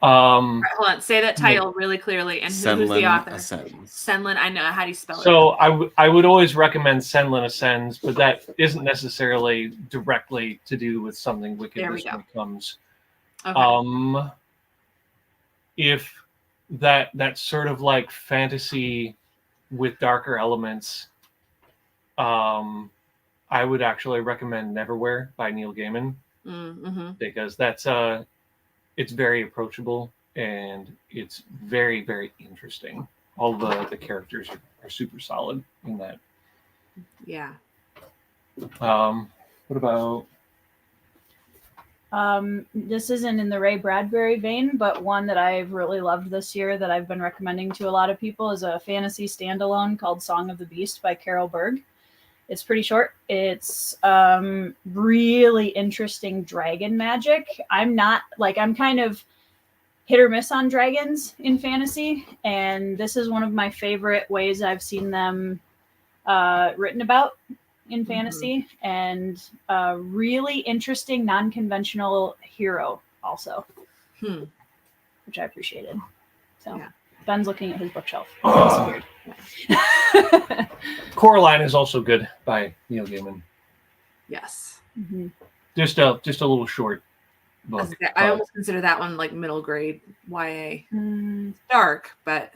Hold on, say that title really clearly, and who's the author? Senlin, I know. How do you spell it? So I would always recommend Senlin Ascends, but that isn't necessarily directly to do with Something Wicked This Way Comes. Okay. If that sort of like fantasy with darker elements, I would actually recommend Neverwhere by Neil Gaiman, because that's it's very approachable and it's very, very interesting. All the characters are super solid in that. Yeah. What about This isn't in the Ray Bradbury vein, but one that I've really loved this year that I've been recommending to a lot of people is a fantasy standalone called Song of the Beast by Carol Berg. It's pretty short. It's really interesting dragon magic. I'm kind of hit or miss on dragons in fantasy, and this is one of my favorite ways I've seen them written about in fantasy, and a really interesting non-conventional hero also, which I appreciated. So Yeah. Ben's looking at his bookshelf. Oh. It's weird. Coraline is also good by Neil Gaiman. Yes. Mhm. Just a little short book. I almost consider that one like middle grade YA. Mm. Dark, but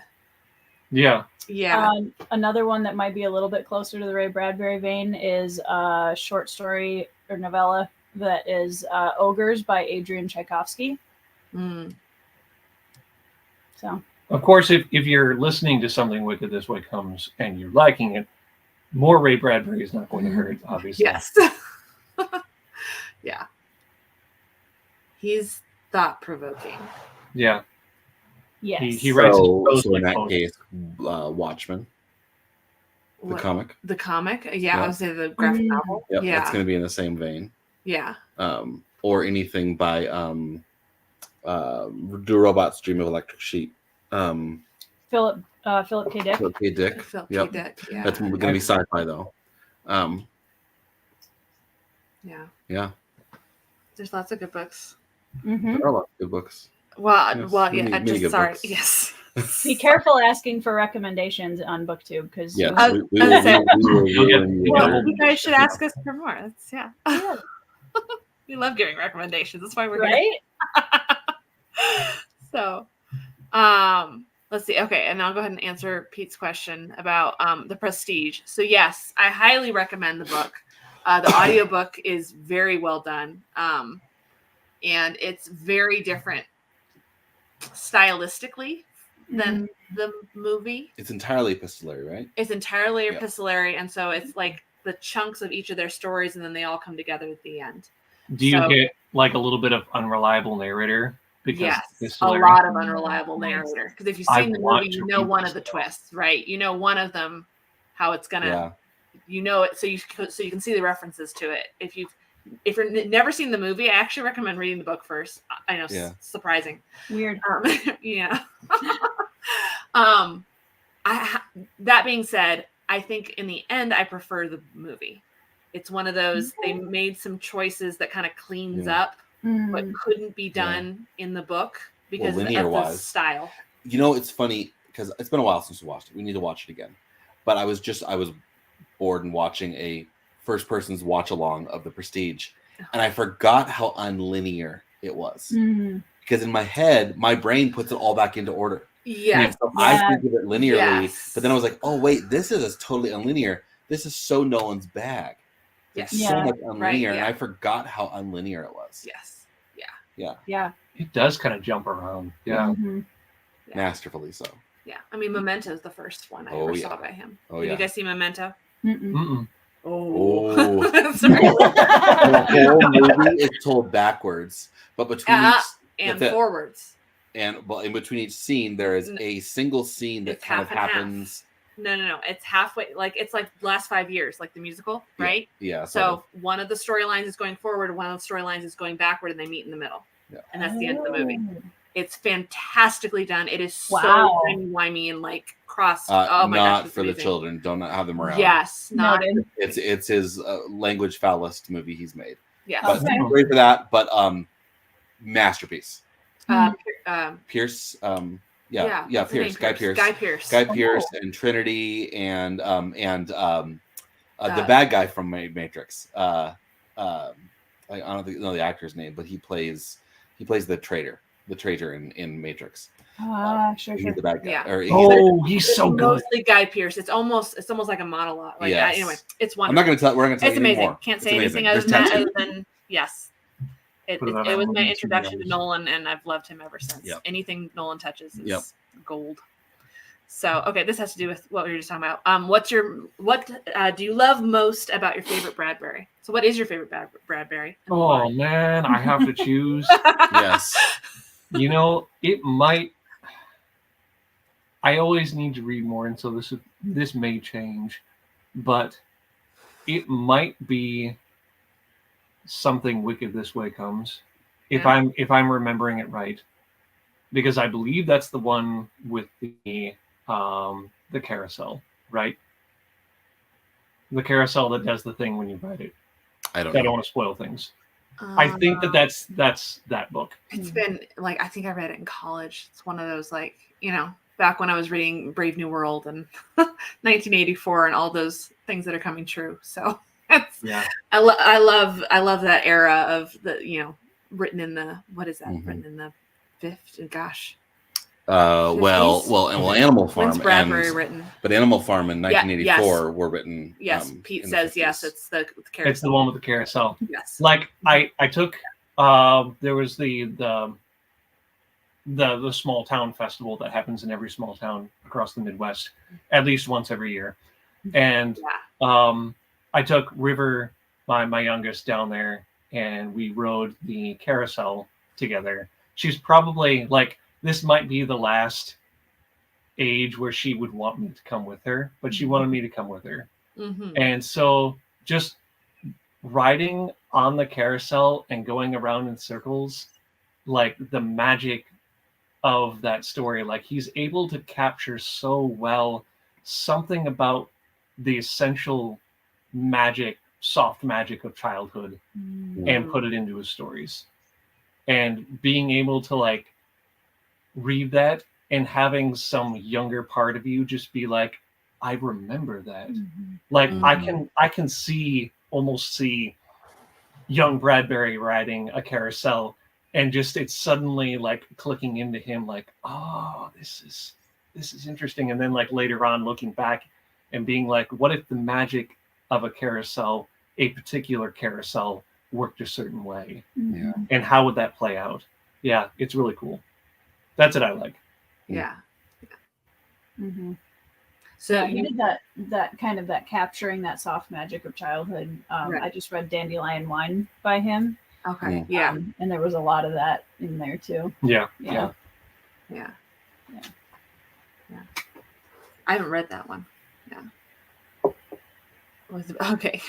Yeah. yeah. Another one that might be a little bit closer to the Ray Bradbury vein is a short story or novella that is Ogres by Adrian Tchaikovsky. Mm. So, Of course, if you're listening to Something Wicked This Way Comes and you're liking it, more Ray Bradbury is not going to hurt, obviously. Yes. Yeah. He's thought-provoking. Yeah. yes. He writes his prose So in like that poetry. case, Watchmen, the What- comic. The comic? Yeah, Yeah. I would say the graphic Mm. novel. Yep, Yeah. that's going to be in the same vein. Yeah. Or anything by Do Robots Dream of Electric Sheep. Philip K. Dick. Philip K. Dick. Philip Yep. K. Dick. Yeah. That's going to be sci-fi though. Yeah. Yeah, There's lots of good books. Mhm. there are a lot of good books. Well, Yes. yeah. Many- I many just good sorry. books. Yes. Be careful asking for recommendations on BookTube because Yes, I- we I will. was saying- We will You'll get- ruin you. Well, you guys should ask us for more. That's we love giving recommendations. That's why we're here. right. So, let's see. Okay, and I'll go ahead and answer Pete's question about the Prestige. So yes, I highly recommend the book. The audiobook is very well done, and it's very different stylistically than the movie. It's entirely epistolary, right? It's entirely Yep. epistolary, and so it's like the chunks of each of their stories, and then they all come together at the end. Do you So- get like a little bit of unreliable narrator? Because Yes, it's a hilarious. lot of unreliable Nice. narrator. Because if you've I seen the want movie, to you know read one this of the stuff. twists, right? You know one of them, how it's gonna. Yeah. You know it, so you can see the references to it. If you've never seen the movie, I actually recommend reading the book first. I know, Yeah. surprising. Weird. Yeah. That being said, I think in the end, I prefer the movie. It's one of those they made some choices that kind of cleans Yeah. up what Mm. couldn't be done in the book because of the linear-wise. style. You know, it's funny because it's been a while since we watched it. We need to watch it again. But I was bored and watching a first person's watch along of The Prestige, and I forgot how unlinear it was. Mm. Because in my head, my brain puts it all back into order. Yeah. And so I Yeah. think of it linearly, Yes. but then I was like, oh wait, this is totally unlinear. This is so Nolan's bag. Yes. It's Yeah. so much unlinear, and yeah. I forgot how unlinear it was. Yes. Yeah. It does kind of jump around. Yeah. Mhm. Yeah. Masterfully so. Yeah. I mean, Memento is the first one I Oh, ever yeah. saw by him. Oh Did yeah. you guys see Memento? Mm-mm. Mm-mm. Oh. Sorry. The whole movie is told backwards, but between And That's it. forwards. in between each scene, there is a single scene that It's kind of half and half. happens. No. It's halfway. Like it's like the last 5 years, like the musical, Yeah. right? Yeah. So one of the storylines is going forward, one of the storylines is going backward, and they meet in the middle. Yeah. And that's the end of the movie. Oh. It's fantastically done. It is so Wow. timey-wimey and like cross. Oh my not gosh, it's for the amazing. children. Don't have them around. Yes, not Noted. It's his language phallus movie he's made. yes. But Okay. great for that. But masterpiece. Um, Pierce. yeah, Pierce. what's his name? Guy Pierce. Guy Pierce. Guy Oh. Pierce and Trinity and the Uh, bad guy from Matrix. I don't know the actor's name, but he plays the traitor in Matrix. Sure. He's the bad guy. Yeah. Or Oh, he's so good. Mostly Guy Pierce. It's almost like a monologue. Like Yes. anyway, it's I'm wonderful. not going to tell. We're not going to tell It's you amazing. anymore. Can't It's say amazing. anything other There's than that. tension. Other than yes, it Put it on was our my movies introduction to together. Nolan, and I've loved him ever since. Yep. Anything Nolan touches is Yep. gold. So, okay, this has to do with what we were just talking about. What do you love most about your favorite Bradbury? So, what is your favorite Bradbury? and Oh why? man, I have to choose. Yes. You know, it might. I always need to read more, and so this may change, but it might be Something Wicked This Way Comes, if Yeah. I'm remembering it right, because I believe that's the one with the carousel, right? The carousel that does the thing when you write it. I don't I don't know. want to spoil things. I think that's that book. It's been like, I think I read it in college. It's one of those, like, back when I was reading Brave New World and 1984 and all those things that are coming true. So Yeah. I love that era of the, written in the, what is that? Mhm. Written in the 50s, gosh. Well, Animal Farm. When's Bradbury written? But Animal Farm in 1984 yes. were written. Yes, Pete in the says 50s. yes. It's the carousel. It's the one with the carousel. Yes. Like I took there was the small town festival that happens in every small town across the Midwest at least once every year, and I took River, my youngest, down there, and we rode the carousel together. She's probably like, this might be the last age where she would want me to come with her, but she wanted me to come with her. Mm-hmm. And so just riding on the carousel and going around in circles, like the magic of that story, like he's able to capture so well something about the essential magic, soft magic of childhood and put it into his stories. And being able to like read that and having some younger part of you just be like, I remember that. Like I can almost see young Bradbury riding a carousel, and just it's suddenly like clicking into him like, oh, this is interesting. And then like later on looking back and being like, what if the magic of a carousel, a particular carousel, worked a certain way? Yeah. And how would that play out? Yeah, it's really cool. That's what I like. Yeah. Mm-hmm. So Yeah, he did that kind of that capturing that soft magic of childhood. Right. I just read Dandelion Wine by him. Okay. Yeah. And there was a lot of that in there too. Yeah. Yeah. I haven't read that one. Yeah. Okay.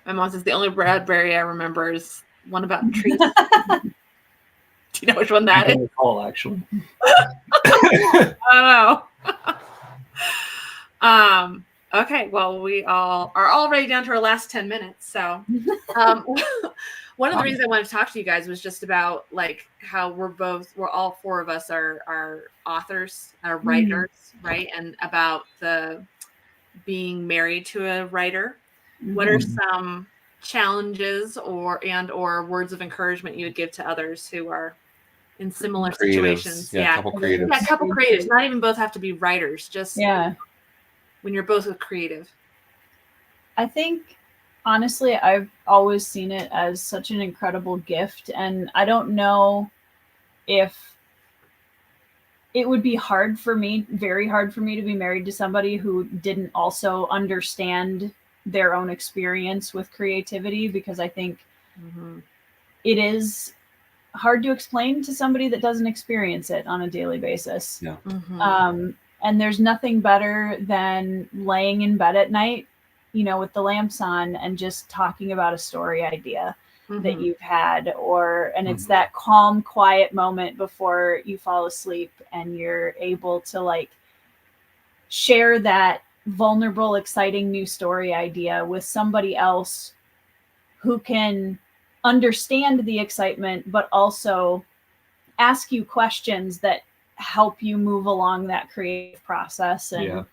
My mom says the only Bradbury I remember is one about trees. Do you know which one that I is? don't recall, actually. I don't know. Okay, well, we are already down to our last 10 minutes. So one of the reasons I wanted to talk to you guys was just about like how we're all four of us are authors, are writers, right? And about the being married to a writer. What are some challenges or words of encouragement you would give to others who are in similar situations? Yeah, a couple creatives. Yeah, a couple creatives. Not even both have to be writers. Just when you're both a creative. I think honestly, I've always seen it as such an incredible gift, and I don't know if it would be very hard for me to be married to somebody who didn't also understand their own experience with creativity, because I think it is hard to explain to somebody that doesn't experience it on a daily basis. Yeah. And there's nothing better than laying in bed at night, with the lamps on and just talking about a story idea that you've had, and it's that calm, quiet moment before you fall asleep, and you're able to like share that vulnerable, exciting new story idea with somebody else who can understand the excitement, but also ask you questions that help you move along that creative process. And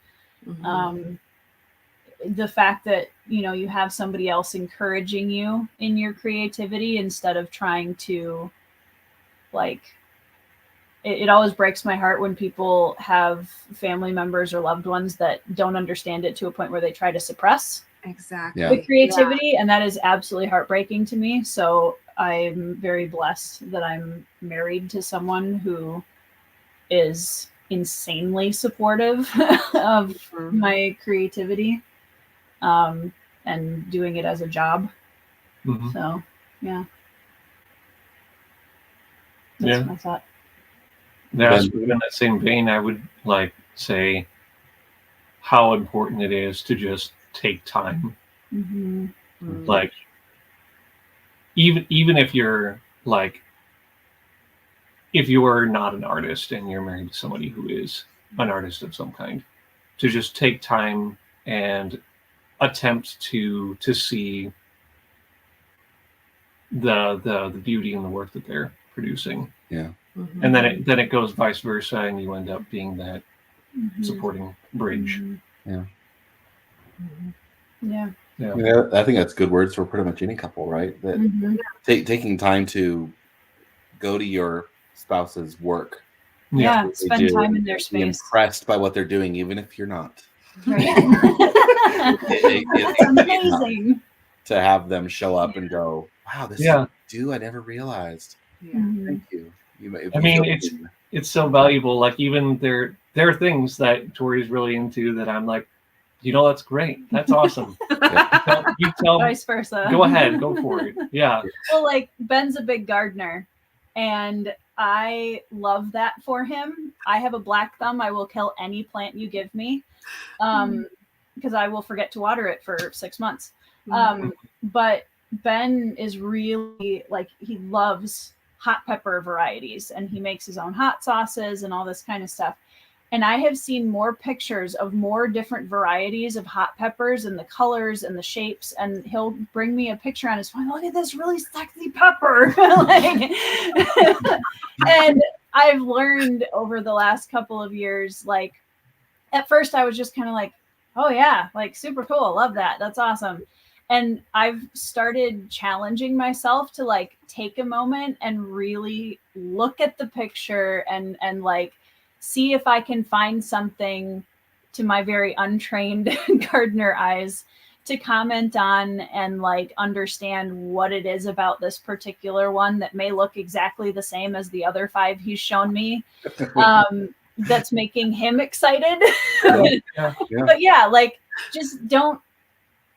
the fact that, you have somebody else encouraging you in your creativity instead of trying to like, it always breaks my heart when people have family members or loved ones that don't understand it to a point where they try to suppress the creativity. And that is absolutely heartbreaking to me. So I'm very blessed that I'm married to someone who is insanely supportive of my creativity, and doing it as a job. Mhm. So yeah. Yeah. That's my thought. Yeah, so in that same vein, I would like say how important it is to just take time. Mm-hmm. Like even if you're like, if you are not an artist and you're married to somebody who is an artist of some kind, to just take time and attempt to see the beauty in the work that they're producing. Yeah. And then it goes vice versa, and you end up being that supporting bridge. Yeah. Yeah. Yeah, I think that's good words for pretty much any couple, right? That taking time to go to your spouse's work. Yeah, what they spend do, time in their be space. impressed by what they're doing, even if you're not. Right. It's amazing. to have them show up and go, wow, this is what you do. I never realized. Thank you. I mean, it's so valuable. Like, even there are things that Tori's really into that I'm like, that's great. That's awesome. You tell vice versa. Go ahead, go for it. Yeah. Well, like, Ben's a big gardener, and I love that for him. I have a black thumb. I will kill any plant you give me, because I will forget to water it for 6 months. But Ben is really, like, he loves hot pepper varieties, and he makes his own hot sauces and all this kind of stuff. And I have seen more pictures of more different varieties of hot peppers and the colors and the shapes. And he'll bring me a picture on his phone. Look at this really sexy pepper. And I've learned over the last couple of years, like, at first I was just kind of like, oh yeah, like, super cool. Love that. That's awesome. And I've started challenging myself to, like, take a moment and really look at the picture and like, see if I can find something to my very untrained gardener eyes to comment on and, like, understand what it is about this particular one that may look exactly the same as the other 5 he's shown me, that's making him excited. But yeah, like, just don't,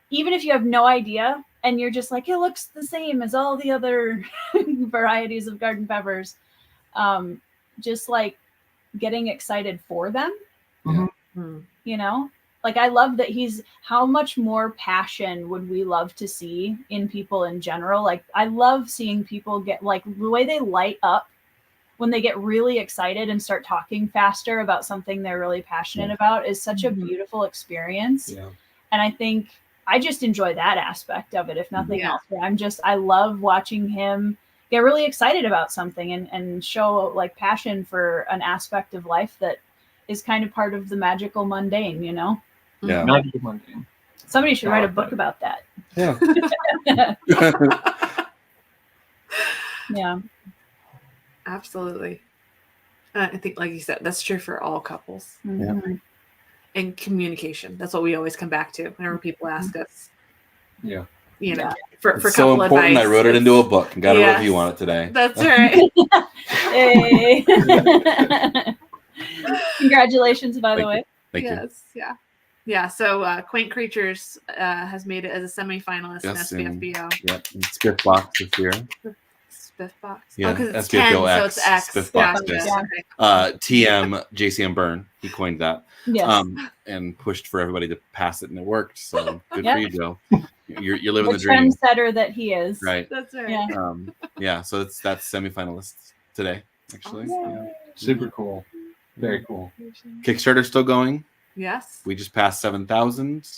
even if you have no idea and you're just like, it looks the same as all the other varieties of garden peppers, just, like, getting excited for them. Like, I love that how much more passion would we love to see in people in general? Like, I love seeing people get, like, the way they light up when they get really excited and start talking faster about something they're really passionate about is such a beautiful experience. And I think I just enjoy that aspect of it, if nothing else. But I love watching him get really excited about something and show, like, passion for an aspect of life that is kind of part of the magical mundane, Yeah. Magical mundane. Somebody should write a book about that. Yeah. Yeah. Absolutely. I think, like you said, that's true for all couples. And communication. That's what we always come back to whenever people ask us. Yeah. For it's so important. advice, I wrote it into a book and got a review on it today. That's right. Hey. Congratulations, by the way. Thank you. Yeah. So Quaint Creatures has made it as a semi-finalist in SBFBO. Yeah, Spiff Box this year. Spiff Box. Yeah, because it's SBFBO 10, X. so it's X. Spiff Box. TM JCM Byrne. He coined that. Yes. And pushed for everybody to pass it, and it worked. So good for you, Joe. You're living the the dream. Trendsetter that he is. Right. That's right. Yeah. So that's semifinalists today, actually. Awesome. Super cool. Very cool. Kickstarter still going. Yes. We just passed 7,000.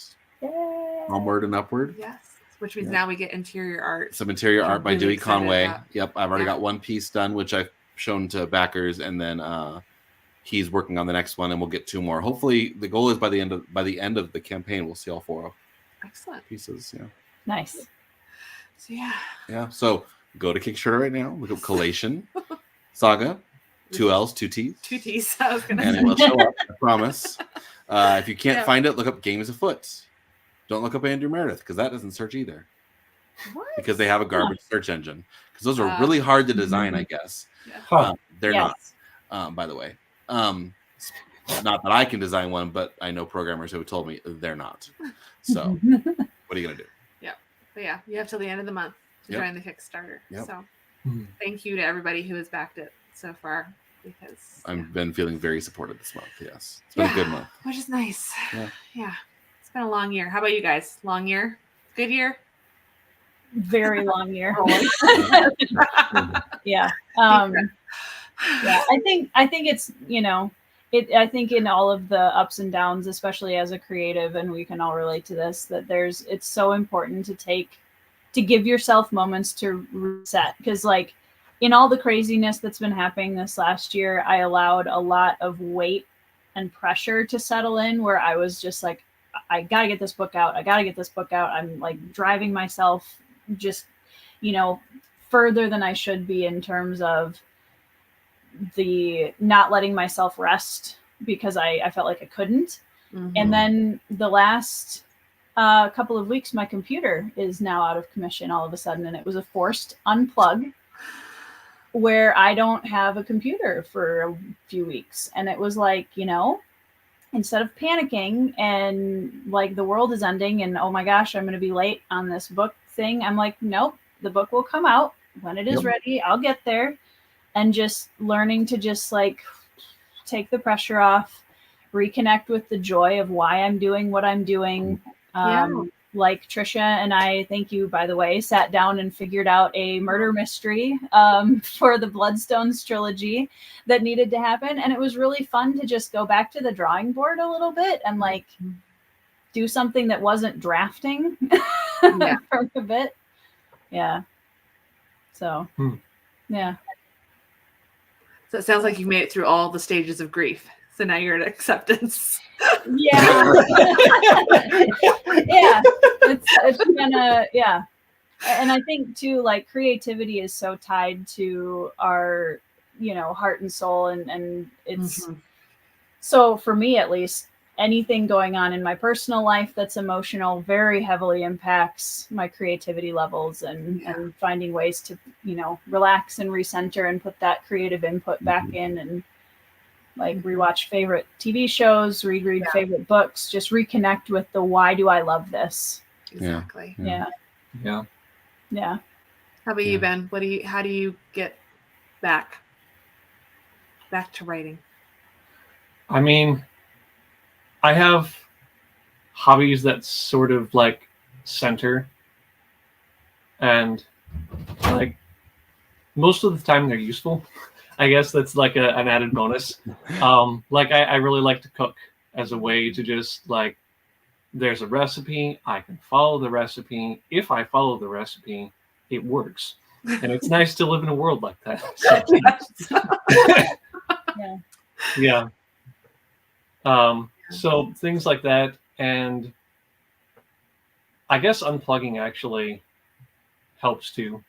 Onward and upward. Yes. Which means now we get interior art. Some interior art by really Dewey excited Conway. about. Yep, I've already got one piece done, which I've shown to backers, and then he's working on the next one, and we'll get 2 more. Hopefully, the goal is by the end of the campaign, we'll see all 4 Excellent pieces. Yeah. Nice. So Yeah. So go to Kickstarter right now. Look up Collation Saga. 2 L's, 2 T's. 2 T's. I was gonna And say. it will show up. I promise. If you can't find it, look up Games Afoot. Don't look up Andrew Meredith, because that doesn't search either. What? Because they have a garbage search engine. Because those are really hard to design, I guess. Yeah. They're Yes. not, by the way. Not that I can design one, but I know programmers who have told me they're not. So what are you gonna do? But yeah, you have till the end of the month to Yep. join the Kickstarter. Yep. So Hmm. thank you to everybody who has backed it so far, because I've been feeling very supported this month. Yes, it's been a good month. which is nice. Yeah. It's been a long year. How about you guys? Long year? Good year? Very long year. Oh. Yeah. Yeah. I think it's, I think in all of the ups and downs, especially as a creative, and we can all relate to this, that it's so important to give yourself moments to reset. Because like in all the craziness that's been happening this last year, I allowed a lot of weight and pressure to settle in, where I was just like, I got to get this book out. I got to get this book out. I'm like driving myself just, further than I should be in terms of the not letting myself rest, because I felt like I couldn't. Mhm. And then the last couple of weeks, my computer is now out of commission all of a sudden. And it was a forced unplug where I don't have a computer for a few weeks. And it was like, instead of panicking and like the world is ending and, oh my gosh, I'm going to be late on this book thing, I'm like, nope, the book will come out when it is ready. I'll get there. And just learning to just like take the pressure off, reconnect with the joy of why I'm doing what I'm doing. Like Trisha and I, thank you, by the way, sat down and figured out a murder mystery for the Bloodstones trilogy that needed to happen. And it was really fun to just go back to the drawing board a little bit and like do something that wasn't drafting for a bit. Yeah. So, yeah. So it sounds like you've made it through all the stages of grief. So now you're at acceptance. Yeah. Yeah. It's kind of, yeah. And I think too, like creativity is so tied to our, heart and soul. And it's, so for me, at least, anything going on in my personal life that's emotional very heavily impacts my creativity levels and finding ways to, relax and recenter and put that creative input back in, and like rewatch favorite TV shows, reread favorite books, just reconnect with the why do I love this? Exactly. Yeah. Yeah. Yeah. How about you, Ben? How do you get back to writing? I mean, I have hobbies that sort of like center, and like most of the time they're useful. I guess that's like an added bonus. Like I really like to cook as a way to just like, there's a recipe, I can follow the recipe. If I follow the recipe, it works. And it's nice to live in a world like that. Yeah. So things like that. And I guess unplugging actually helps too.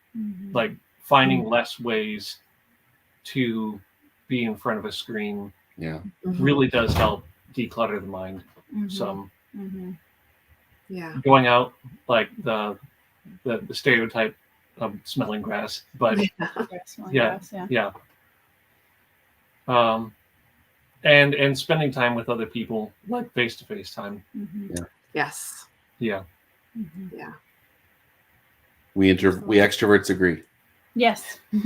Like finding less ways to be in front of a screen really does help declutter the mind some. Yeah. Going out, like the stereotype of smelling grass, but yeah. And spending time with other people, like face-to-face time. Yes. Yeah. Yeah. We extroverts agree. Yes. We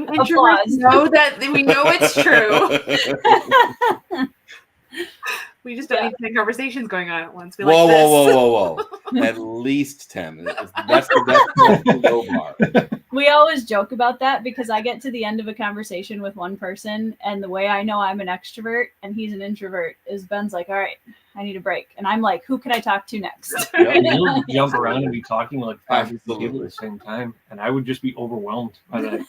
introverts know that we know it's true. We just don't need 10 conversations going on at once. We Whoa. At least 10. That's the low bar. We always joke about that because I get to the end of a conversation with one person, and the way I know I'm an extrovert and he's an introvert is Ben's like, all right, I need a break. And I'm like, who can I talk to next? You'll jump around and be talking like 5 people at the same time. And I would just be overwhelmed by that.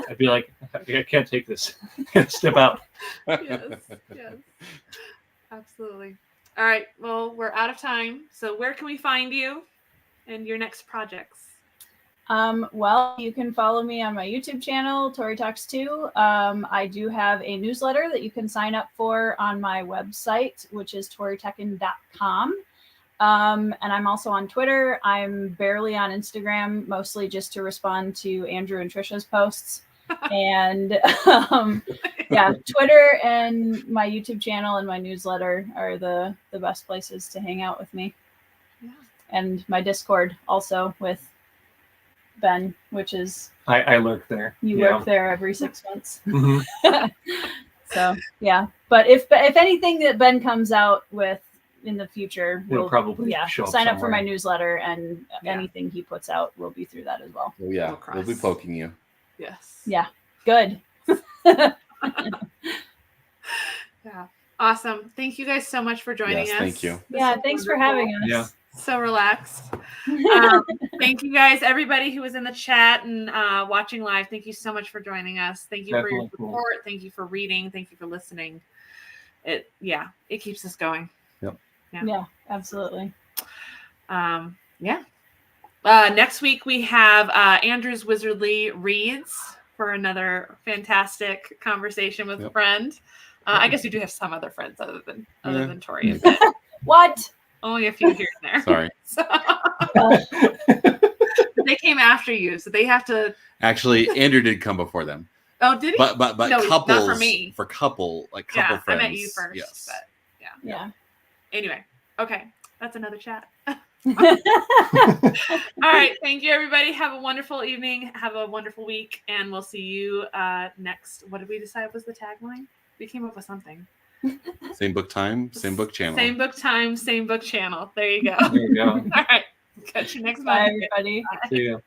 I'd be like, I can't take this. Step out. Yes. Absolutely. All right. Well, we're out of time. So where can we find you and your next projects? Well, you can follow me on my YouTube channel, Tori Talks 2. I do have a newsletter that you can sign up for on my website, which is toritecken.com. And I'm also on Twitter. I'm barely on Instagram, mostly just to respond to Andrew and Trisha's posts. And yeah, Twitter and my YouTube channel and my newsletter are the best places to hang out with me. Yeah. And my Discord also with Ben, which is I lurk there. you Yeah. work there every 6 months. Mhm. So yeah, but if anything that Ben comes out with in the future, It'll probably show up sign up for my somewhere. newsletter, and Yeah. anything he puts out will be through that as well. Oh yeah, We'll we'll be cross. poking you. Yes. Yeah, good. Yeah. Awesome. Thank you guys so much for joining Yes, us. thank you. This Yeah, was thanks for wonderful. having us. Yeah. So relaxed. Thank you guys, everybody who was in the chat and watching live. Thank you so much for joining us. Thank you for your Definitely cool. support. Thank you for reading. Thank you for listening. It keeps us going. Yeah, absolutely. Next week we have Andrew's Wizardly Reads for another fantastic conversation with a Yep. friend. I guess we do have some other friends other than Tori. What? Only a few here and there. Sorry. So, they came after you, so they have to. Actually, Andrew did come before them. Oh, did he? But No, couples not for me. for couple Yeah, friends. I met you first. Yes. But Yeah. anyway, okay, that's another chat. All right, thank you, everybody. Have a wonderful evening. Have a wonderful week, and we'll see you next. What did we decide was the tagline? We came up with something. Same book time, same book channel. Same book time, same book channel. There you go. There you go. All right, catch you next Bye, time. everybody. See you.